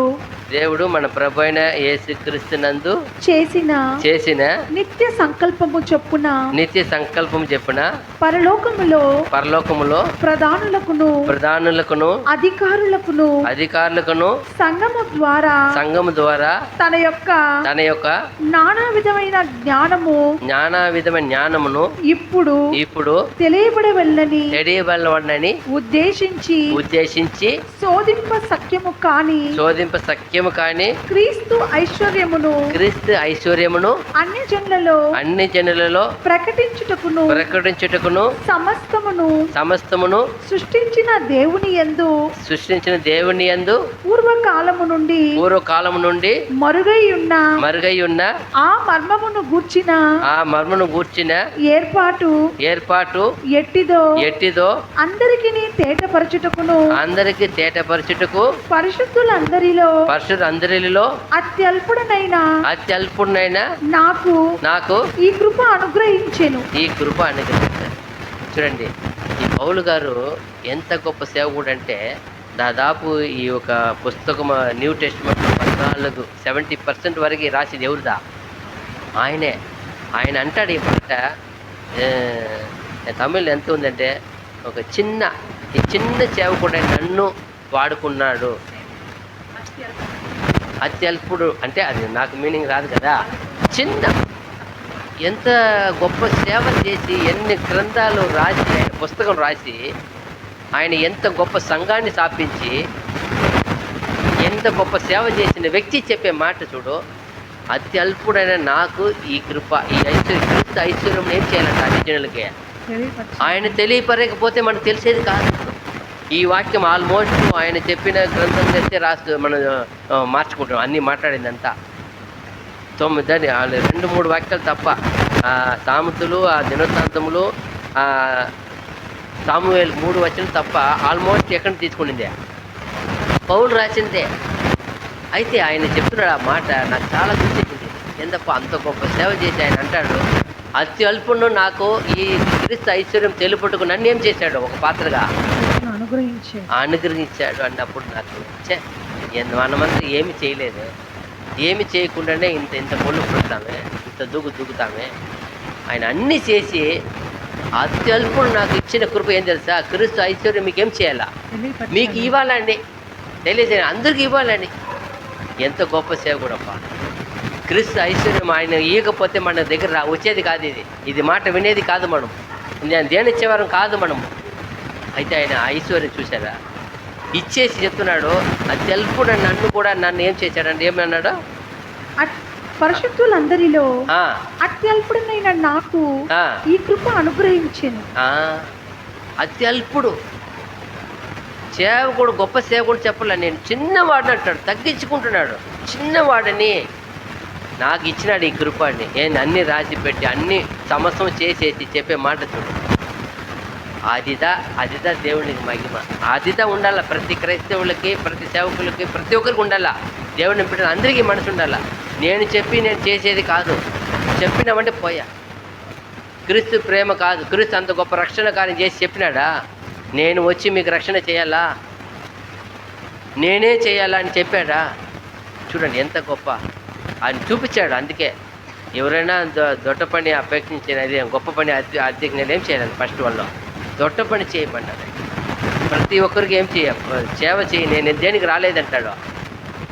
చేసిన నిత్య సంకల్పము చొప్పున పరలోకములో ప్రధానులకును అధికారులకును సంఘము ద్వారా తన యొక్క నానా విధమైన జ్ఞానమును ఇప్పుడు తెలియబడవలనని ఉద్దేశించి శోధింప సఖ్యము కాని క్రీస్తు ఐశ్వర్యమును అన్ని జనులలో ప్రకటించుటకును సమస్తమును సృష్టించిన దేవుని యందు పూర్వకాలము నుండి మరుగై ఉన్న ఆ మర్మమును గూర్చిన ఏర్పాటు ఎట్టిదో అందరికి తేటపరచుటకు పరిశుద్ధులందరిలో అత్యల్పుడనైన నాకు ఈ కృప అనుగ్రహించెను. చూడండి, ఈ పౌలు గారు ఎంత గొప్ప సేవకుడు అంటే, దాదాపు ఈ ఒక పుస్తకం న్యూ టెస్ట్మెంట్ 70% వరకు రాసింది ఎవరిదా? ఆయన అంటాడు ఈ మాట. తమిళ్ ఎంత ఉందంటే, ఈ చిన్న సేవకుడు నన్ను వాడుకున్నాడు. అత్యల్పుడు అంటే అది నాకు మీనింగ్ రాదు కదా. ఎంత గొప్ప సేవ చేసి, ఎన్ని గ్రంథాలు రాసి, ఆయన పుస్తకం రాసి, ఆయన ఎంత గొప్ప సంఘాన్ని స్థాపించి, ఎంత గొప్ప సేవ చేసిన వ్యక్తి చెప్పే మాట చూడు. అత్యల్పుడైన నాకు ఈ కృప, ఈ ఐశ్వర్యం ఏం చేయాలంట అన్ని జనులకే. ఆయన తెలియపరకపోతే మనకు తెలిసేది కాదు. ఈ వాక్యం ఆల్మోస్ట్ ఆయన చెప్పిన గ్రంథం తెస్తే మనం మార్చుకుంటాం. అన్నీ మాట్లాడిందంతా 2-3 వాక్యాలు తప్ప, సామెతలు, దినవృత్తాంతములు, సామువేలు 3 వచనం తప్ప ఆల్మోస్ట్ ఎక్కడ తీసుకునిందే పౌలు రాసిందే. అయితే ఆయన చెప్తున్నాడు ఆ మాట, నాకు చాలా గుర్తించింది. ఎందుకు అంత గొప్ప సేవ చేసి ఆయన అంటాడు, అత్యల్పును నాకు ఈ క్రీస్తు ఐశ్వర్యం తెలుపుటకు నన్ను ఏం చేశాడు? ఒక పాత్రగా అనుగ్రహించాడు అన్నప్పుడు నాకు మనమంతా ఏమి చేయలేదు, ఏమి చేయకుండానే ఇంత ముళ్ళు పుడతామే, ఇంత దూకుతామే. ఆయన అన్నీ చేసి అత్యల్పుడు నాకు ఇచ్చిన కృప ఏం తెలుసా? క్రీస్తు ఐశ్వర్యం మీకేం చేయాలా? మీకు ఇవ్వాలండి, తెలియజేయాలి, అందరికీ ఇవ్వాలండి. ఎంత గొప్ప సేవకుడప్ప! క్రీస్తు ఐశ్వర్యం ఆయన ఇవ్వకపోతే మన దగ్గర వచ్చేది కాదు. ఇది మాట వినేది కాదు, మనం నేను దేనిచ్చేవారం కాదు మనము. అయితే ఆయన ఐశ్వర్యం చూసారా, ఇచ్చేసి చెప్తున్నాడు, అత్యల్పుడు నన్ను ఏం చేశాడండి? ఏమన్నాడు? పరిశుద్ధులందరిలో అత్యల్పుడైన నాకు ఈ కృప అనుగ్రహించాను. అత్యల్పుడు సేవకుడు, గొప్ప సేవకుడు చెప్పలే, నేను చిన్నవాడిని అంటాడు, తగ్గించుకుంటున్నాడు. చిన్నవాడని నాకు ఇచ్చినాడు ఈ కృప అని. నేను అన్నీ రాసి పెట్టి అన్ని సమస్తం చేసేసి చెప్పే మాట చూడు. అదిదా దేవునికి మహిమ. అదిదా ఉండాల ప్రతి క్రైస్తవులకి, ప్రతి సేవకులకి, ప్రతి ఒక్కరికి ఉండాల. దేవుడిని పెట్టిన అందరికీ మనసు ఉండాల. నేను చేసేది కాదు, చెప్పినామంటే పోయా. క్రీస్తు ప్రేమ కాదు, క్రీస్తు అంత గొప్ప రక్షణ కార్యం చేసి చెప్పినాడా? నేను వచ్చి మీకు రక్షణ చేయాలా, నేనే చేయాలా అని చెప్పాడా? చూడండి ఎంత గొప్ప ఆయన చూపించాడు. అందుకే ఎవరైనా దొడ్డ పని అపేక్షించినది గొప్ప పని అద్దెకి నేనేం చేయాలని ఫస్ట్ వాళ్ళు దొడ్డ పని చేయమన్నాడు. ప్రతి ఒక్కరికి ఏం సేవ చేయి, నేను దేనికి రాలేదంటాడు.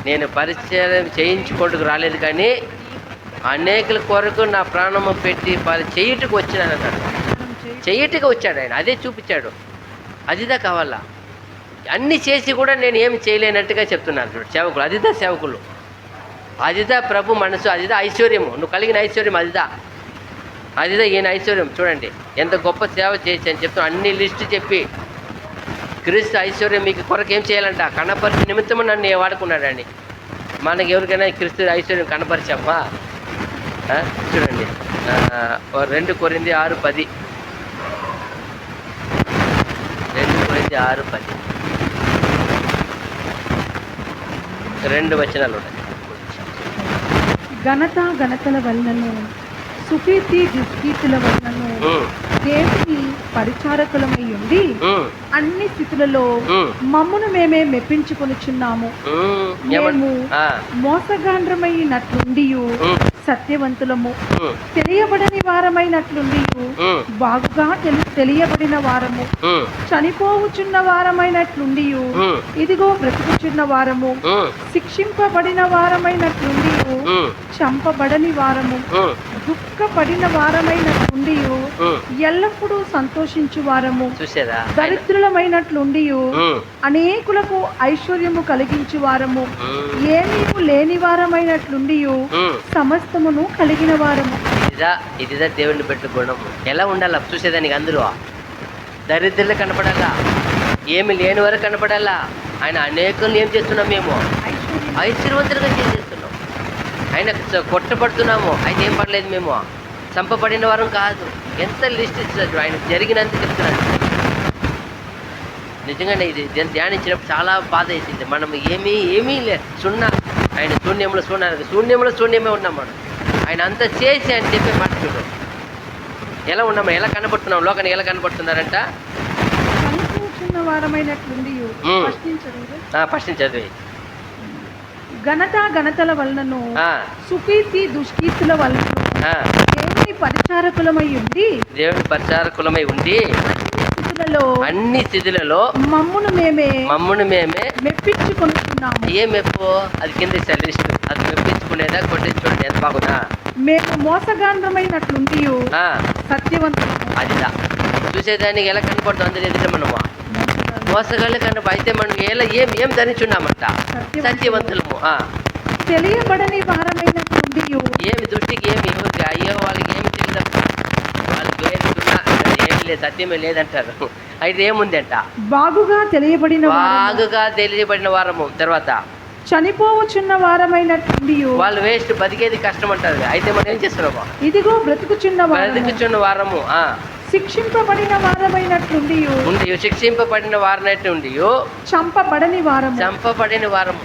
నేను పరిచయం చేయించుకోవడానికి రాలేదు కానీ అనేకుల కొరకు నా ప్రాణము పెట్టి చేయుటకు వచ్చినాను అన్నాడు. చెయ్యటగా వచ్చాడు ఆయన, అదే చూపించాడు. అదిదా కావాలా, అన్నీ చేసి కూడా నేను ఏమి చేయలేనట్టుగా చెప్తున్నాను చూడు సేవకులు. అదిదా సేవకులు, అదిదా ప్రభు మనసు, అదిదా ఐశ్వర్యము, నువ్వు కలిగిన ఐశ్వర్యం అదిదా. అదిదా ఈయన ఐశ్వర్యం. చూడండి ఎంత గొప్ప సేవ చేయొచ్చు అని చెప్తాను. అన్ని లిస్టు చెప్పి క్రీస్తు ఐశ్వర్యం మీకు కొరకు ఏం చేయాలంట, కనపరిచే నిమిత్తము నన్ను వాడుకున్నాడని. మనకి ఎవరికైనా క్రీస్తు ఐశ్వర్యం కనపరిచామా? చూడండి 2 కొరింథీ 6:10, 2 కొరింథీ 6:10 2 వచనాలు ఉన్నాయి. ఘనతల వలనను సుకీర్తి దుష్కీర్తుల వలనను దేవుని పరిచారకులమై ఉండి అన్ని స్థితులలో మమ్మును మేమే మెప్పించుకొనుచున్నాము. మేము మోసగాండ్రమైనట్లుండి సత్యవంతులము, తెలియబడని వారమైనట్లుండి బాగుగా తెలియబడిన వారము, చనిపోవుచున్న వారమైనట్లుండి ఇదిగో బ్రతుకుచున్న వారము, శిక్షింపబడిన వారమైనట్లుండి చంపబడని వారము, దుఃఖపడిన వారమైనట్లుండి ఎల్లప్పుడూ సంతోషించు వారము, దరిద్రులమైనట్లుండి అనేకులకు ఐశ్వర్యము కలిగించు వారము, ఏమీ లేని వారమైనట్లుండి సమస్తమును కలిగిన వారము. ఇదిదా దేవుని పెట్టు గుణము. ఎలా ఉండాలా చూసేదానికి? అందులో దరిద్రులు కనపడాలా, ఏమి లేని వారు కనపడాలా. ఆయన అనేకులను ఏం చేస్తున్నాం? మేము ఐశ్వర్యవంతులుగా చేసేస్తున్నాం. ఆయన కొట్టబడుతున్నాము, అయితే ఏం పడలేదు, మేము చంపబడిన వారం కాదు. ఎంత లిస్ట్ ఇచ్చాడు ఆయన, జరిగినంత చెప్తున్నాడు. నిజంగానే ఇది ధ్యానించినప్పుడు చాలా బాధ వేసింది. మనం ఏమీ లేదు, సున్నా. ఆయన శూన్యమే ఉన్నాం మనం. ఆయన అంతా చేసి అని చెప్పి మాట్లాడు. ఎలా ఉన్నాము, ఎలా కనబడుతున్నాం, లోకానికి ఎలా కనబడుతున్నారంట? ఫస్ట్ చదివి. ఘనతల వలనను సుకీర్తి దుష్కీర్తుల వలన దేవుని పరిచారకులమై ఉండి అన్ని స్థితులలో మమ్మును మేమే మెప్పించుకొనుచున్నాము. ఏ మెప్పు? అది కింద లిస్ట్. అది మెప్పించుకునేదా కొట్టించుకోండి ఎంత బాగుందా. మేము మోసగాండ్రమైనట్లుండి సత్యవంతులు. అదిదా చూసేదానికి ఎలా కనపడుతుంది? అందరూ ఎదుట మనము మోసగాళ్ళు కనప, అయితే మనం ఎలా ఏం ధరించున్నామంట? సత్యవంతులము. తెలియబడని వారమైనట్లుండి ఏమి దృష్టికి ఏమి ఎవరికి అయ్యో వాళ్ళకి ఏమి తెలియదు, వాళ్ళకి ఏమి లేదు, సత్యమే లేదంటారు. అయితే ఏముంది అంట? బాగుగా తెలియబడిన వారము. తర్వాత చనిపోవచ్చున్న వారమైనట్లుండి వాళ్ళు వేస్ట్, బతికేది కష్టం అంటారు. అయితే మనం ఏం చేస్తున్నాము? ఇదిగో బ్రతుకుచున్న వారము, శిక్షింపబడిన వారమైనట్లుండి శిక్షింపబడిన వారమైనట్లుండి చంపబడని వారము,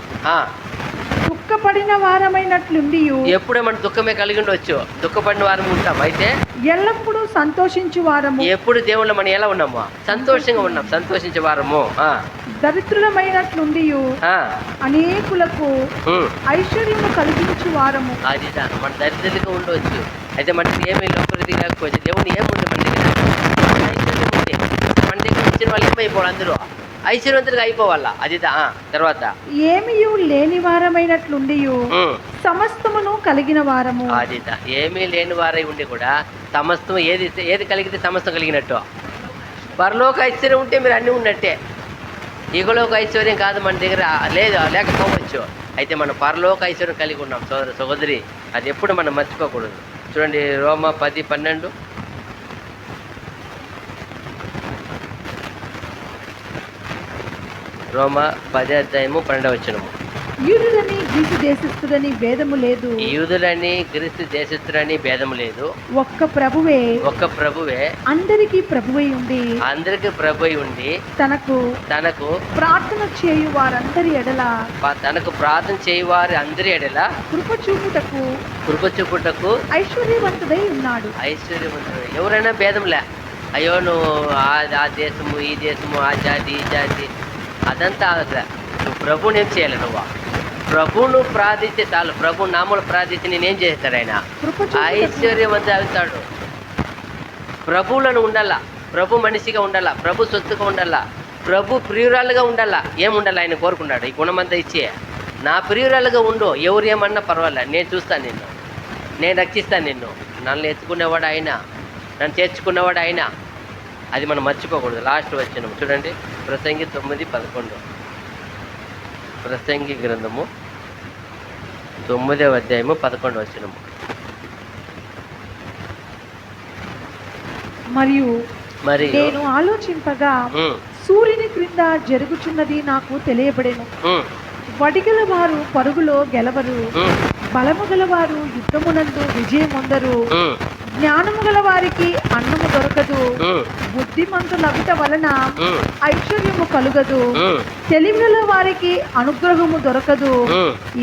దుఃఖపడిన వారమైనట్లుండి. ఎప్పుడే మనం దుఃఖమే కలిగి ఉండవచ్చు, దుఃఖపడిన వారం ఉంటాం. అయితే ఎల్లప్పుడూ సంతోషించు వారము. ఎప్పుడు దేవుళ్ళు మనం ఎలా ఉన్నాము? సంతోషంగా ఉన్నాం, సంతోషించే వారము. దరిద్రులమైనట్లుండి అనేకులకు ఐశ్వర్యము కలిగించు వారము. అది మన దరిద్రులుగా ఉండవచ్చు. అయితే మనకి ఏమి లోపలిది కాకపోతే దేవుని ఏముంది మన దగ్గర? ఐశ్వర్యం ఉంది. మన దగ్గర వచ్చిన వాళ్ళు ఏమైపోవాలి? అందరూ ఐశ్వర్యవంతులుగా అయిపోవాలా. అదిదా. తర్వాత ఏమీ లేని వారమైనట్లుండి సమస్తమును కలిగిన వారము. అదిదా. ఏమీ లేని వారై ఉండి కూడా సమస్తం ఏది కలిగితే సమస్తం కలిగినట్టు. పరలోక ఐశ్వర్యం ఉంటే మీరు అన్నీ ఉన్నట్టే. ఇగలోక ఐశ్వర్యం కాదు మన దగ్గర, లేకపోవచ్చు. అయితే మనం పరలోక ఐశ్వర్యం కలిగి ఉన్నాం సహోదరి. అది ఎప్పుడు మనం మర్చిపోకూడదు. చూడండి రోమా 10:12. రోమా 10:12. యూదులని గ్రీసు దేశస్థులని భేదము లేదు. యూదులని గ్రీసు దేశస్థులని భేదము లేదు. ఒక్క ప్రభువే అందరికీ ప్రభువై ఉండి తనకు ప్రార్థన చేయు వారందరి ఎడల కృప చూపుటకు ఐశ్వర్యవంతుడై ఉన్నాడు. ఎవరైనా భేదంలే, అయ్యో నువ్వు ఆ దేశము ఈ దేశము ఆ జాతి ఈ జాతి అదంతా అసలు నువ్వు ప్రభుని ఏం చేయాలి? నువ్వు ప్రభువును ప్రార్థిస్తే చాలు. ప్రభు నామూలు ప్రార్థిస్తే నేనేం చేస్తాడు ఆయన? ఐశ్వర్యవంతుడు అవుతాడు. ప్రభువులను ఉండాలా, ప్రభు మనిషిగా ఉండాలా, ప్రభు సొత్తుగా ఉండాలా, ప్రభు ప్రియురాలుగా ఉండాలా. ఏముండాలి ఆయన కోరుకున్నాడు? ఈ గుణమంతా ఇచ్చే నా ప్రియురాలుగా ఉండు. ఎవరు ఏమన్నా పర్వాలే, నేను చూస్తాను నిన్ను, నేను రక్షిస్తాను నిన్ను. నన్ను ఎత్తుకునేవాడు ఆయన, నన్ను చేర్చుకున్నవాడు ఆయన. అది మనం మర్చిపోకూడదు. లాస్ట్ వచ్చినాము చూడండి, ప్రసంగి 9:11. ప్రసంగి గ్రంథము 9వ అధ్యాయము 11 వచ్చినము. మరియు నేను ఆలోచింపగా సూర్యుని క్రింద జరుగుచున్నది నాకు తెలియబడెను. వడిగల వారు పరుగులో గెలవరు, బలము గలవారు యుద్ధమునందు విజయముందరు, జ్ఞానము గల వారికి అన్నము దొరకదు, బుద్ధిమంతులగుట వలన ఐశ్వర్యము కలుగదు, తెలివిగల వారికి అనుగ్రహము దొరకదు.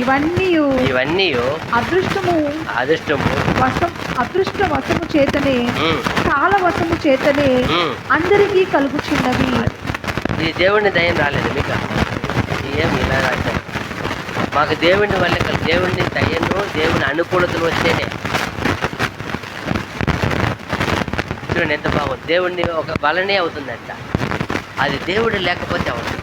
ఇవన్నీ అదృష్టము అదృష్ట వశము చేతనే, కాల వశము చేతనే అందరికీ కలుగుచున్నవి. ఈ దేవుని దయం రాలేదు మీకు? ఏమి ఇలా రాశారు? మాకు దేవుని వల్ల దేవుని దయను, దేవుని అనుకూలతను వస్తేనే. చూడండి ఎంత బాగుంది. దేవుడిని ఒక వలనే అవుతుందంట. అది దేవుడు లేకపోతే అవుతుంది.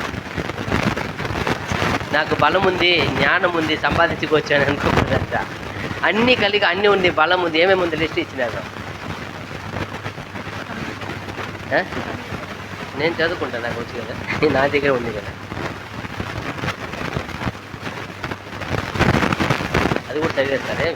నాకు బలం ఉంది, జ్ఞానం ఉంది, సంపాదించుకొచ్చాను అనుకోకూడదంట. అన్నీ కలిగి అన్నీ ఉంది, బలం ఉంది, ఏమేమి ఉంది లిస్ట్ ఇచ్చినారు. నేను చదువుకుంటాను, నాకు వచ్చి కదా, నా దగ్గర ఉంది కదా. అది కూడా చదివేస్తారే.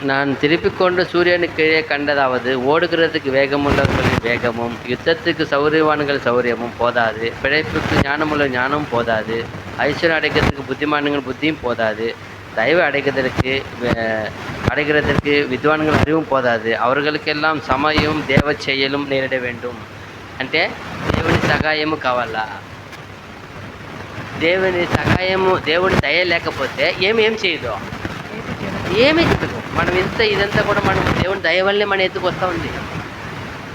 நான் திருப்பிக் கொண்டு சூரியனுக்கு கீழே கண்டதாவது, ஓடுகிறதுக்கு வேகமுள்ளவர்களின் வேகமும் யுத்தத்துக்கு சௌரியவான்கள் சௌரியமும் போதாது, பிழைப்புக்கு ஞானமுள்ள ஞானமும் போதாது, ஐஸ்வர்யம் அடைக்கிறதுக்கு புத்திமான்கள் புத்தியும் போதாது, தயவு அடைகிறதற்கு విద్వాన్கள் அறிவும் పోదాది, அவர்களுக்கெல்லாம் సమయం దేవ చేయலும் నేరడ வேண்டும். అంటే దేవుని సహాయము కావాలా? దేవుని సహాయము, దేవుని దయ లేకపోతే ఏం చేయదు, ఏమీ ఎత్తుకు. మనం ఇదంతా కూడా మనం దేవుని దయ వల్లే మన ఎత్తుకు వస్తూ ఉంది.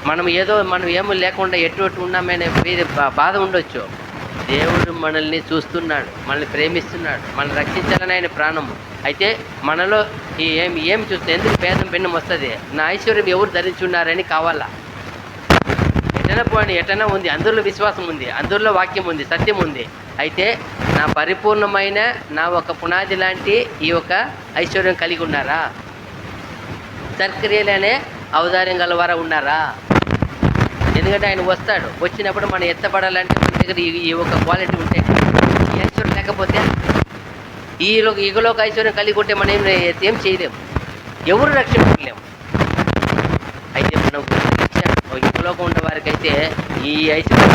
మనం ఏమీ లేకుండా ఎటు ఉన్నామనే బాధ ఉండొచ్చు. దేవుడు మనల్ని చూస్తున్నాడు, మనల్ని ప్రేమిస్తున్నాడు, మనల్ని రక్షించాలని ఆయన ప్రాణము. అయితే మనలో ఏం చూస్తే ఎందుకు పేదం భిన్నం వస్తుంది? నా ఐశ్వర్యం ఎవరు ధరించున్నారని కావాలా? ఎటైనా పోనీ, ఎటైనా ఉంది, అందరిలో విశ్వాసం ఉంది, అందరిలో వాక్యం ఉంది, సత్యం ఉంది. అయితే నా పరిపూర్ణమైన నా ఒక పునాది లాంటి ఈ ఒక ఐశ్వర్యం కలిగి ఉన్నారా? సత్క్రియలనే ఔదార్యం గలవారా ఉన్నారా? ఎందుకంటే ఆయన వస్తాడు, వచ్చినప్పుడు మనం ఎత్తపడాలంటే మన దగ్గర ఈ ఒక క్వాలిటీ ఉంటే, ఈ ఐశ్వర్యం లేకపోతే, ఈగలోక ఐశ్వర్యం కలిగి ఉంటే మనం ఏం చేయలేము, ఎవరు రక్షించలేము. అయితే మనం ఈగలోకి ఉన్న వారికి అయితే ఈ ఐశ్వర్యం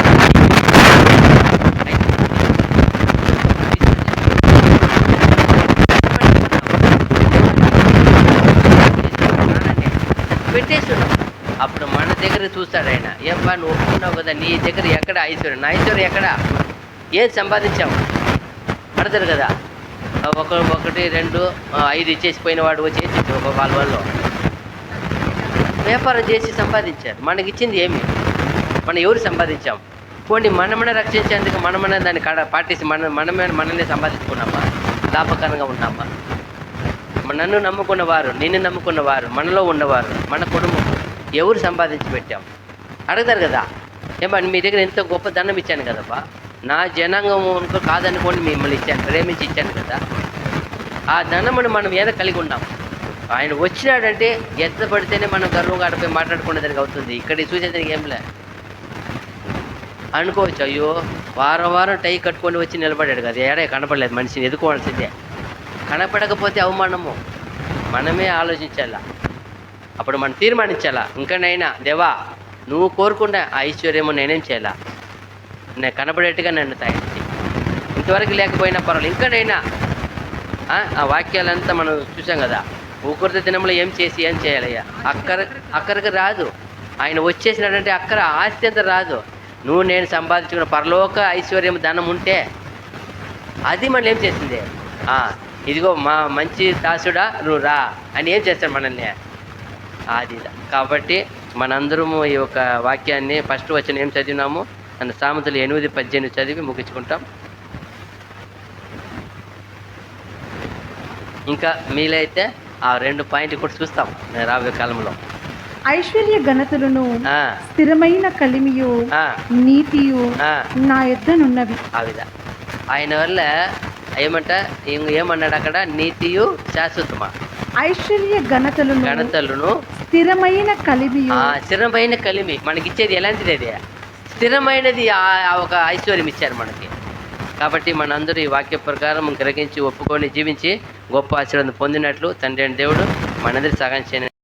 పెట్టేస్తున్నాం. అప్పుడు మన దగ్గర చూస్తాడు ఆయన, ఏమ్మా నువ్వు ఒప్పుకున్నావు కదా, నీ దగ్గర ఎక్కడ ఐశ్వర్యం? నా ఐశ్వర్యం ఎక్కడ? ఏం సంపాదించాము పడతారు కదా. 1, 2, 5 ఇచ్చేసిపోయిన వాడు వచ్చేసి వాళ్ళ వాళ్ళు వ్యాపారం చేసి సంపాదించారు. మనకి ఇచ్చింది ఏమి? మనం ఎవరు సంపాదించాం? పోనీ మనమనే రక్షించేందుకు మనమనే దాన్ని పాటించి మనల్ని సంపాదించుకున్నామా? లాభకరంగా ఉన్నామా? నన్ను నమ్ముకున్నవారు, నిన్ను నమ్ముకున్నవారు, మనలో ఉన్నవారు, మన కుటుంబం ఎవరు సంపాదించి పెట్టాం? అడుగుతారు కదా, ఏమా మీ దగ్గర ఎంతో గొప్ప దండం ఇచ్చాను కదబ్బా, నా జనాంగం కాదనుకోండి మిమ్మల్ని ఇచ్చాను, ప్రేమించి ఇచ్చాను కదా. ఆ ధనమును మనం ఏదో కలిగి ఉన్నాం. ఆయన వచ్చినాడంటే ఎత్తపడితేనే మనం గర్వంగా ఆడిపోయి మాట్లాడుకునేదానికి అవుతుంది. ఇక్కడ చూసేదానికి ఏం లే అనుకోవచ్చు. అయ్యో వారం టై కట్టుకొని వచ్చి నిలబడాడు కదా, ఏడే కనపడలేదు, మనిషిని ఎదుకోవాల్సిందే. కనపడకపోతే అవమానము. మనమే ఆలోచించాలా. అప్పుడు మనం తీర్మానించాలా, ఇంకనైనా దేవా నువ్వు కోరుకున్న ఆ ఐశ్వర్యము నేనేం చేయాలా, నేను కనబడేట్టుగా నన్ను తయారు చేయి. ఇంతవరకు లేకపోయినా పర్వాలేదు, ఇంకనైనా ఆ వాక్యాలంతా మనం చూసాం కదా. ఊకృత దినంలో ఏం చేయాలయ్యా, అక్కడికి రాదు. ఆయన వచ్చేసినాడంటే అక్కర ఆస్తి అంత రాదు. నువ్వు నేను సంపాదించుకున్న పరలోక ఐశ్వర్యం ధనం ఉంటే అది మనం ఏం చేసింది, ఇదిగో మా మంచి దాసుడా నువ్వు రా అని ఏం చేస్తాడు మనల్ని, అది. కాబట్టి మనందరము ఈ యొక్క వాక్యాన్ని ఫస్ట్ వచ్చిన ఏం చదివినాము, మన సామెతలు 8:18 చదివి ముగించుకుంటాం. ఇంకా మీలైతే ఆ 2 పాయింట్లు కూడా చూస్తాం రాబోయే కాలంలో. ఐశ్వర్య ఘనతలను స్థిరమైన కలిమియు నీతియు నా యొద్దనున్నవి. ఆ విధంగా ఆయన వల్ల ఏమన్నాడు అక్కడ, నీతియు శాశ్వతమా, ఐశ్వర్య ఘనతలను స్థిరమైన కలిమియు. స్థిరమైన కలిమి మనకిచ్చేది ఎలాంటిది, అది స్థిరమైనది. ఒక ఐశ్వర్యం ఇచ్చారు మనకి. కాబట్టి మనందరూ ఈ వాక్య ప్రకారం గ్రహించి ఒప్పుకొని జీవించి గొప్ప ఆశీర్వాదం పొందినట్లు తండ్రి అయిన దేవుడు మనందరి సహాయం చేయని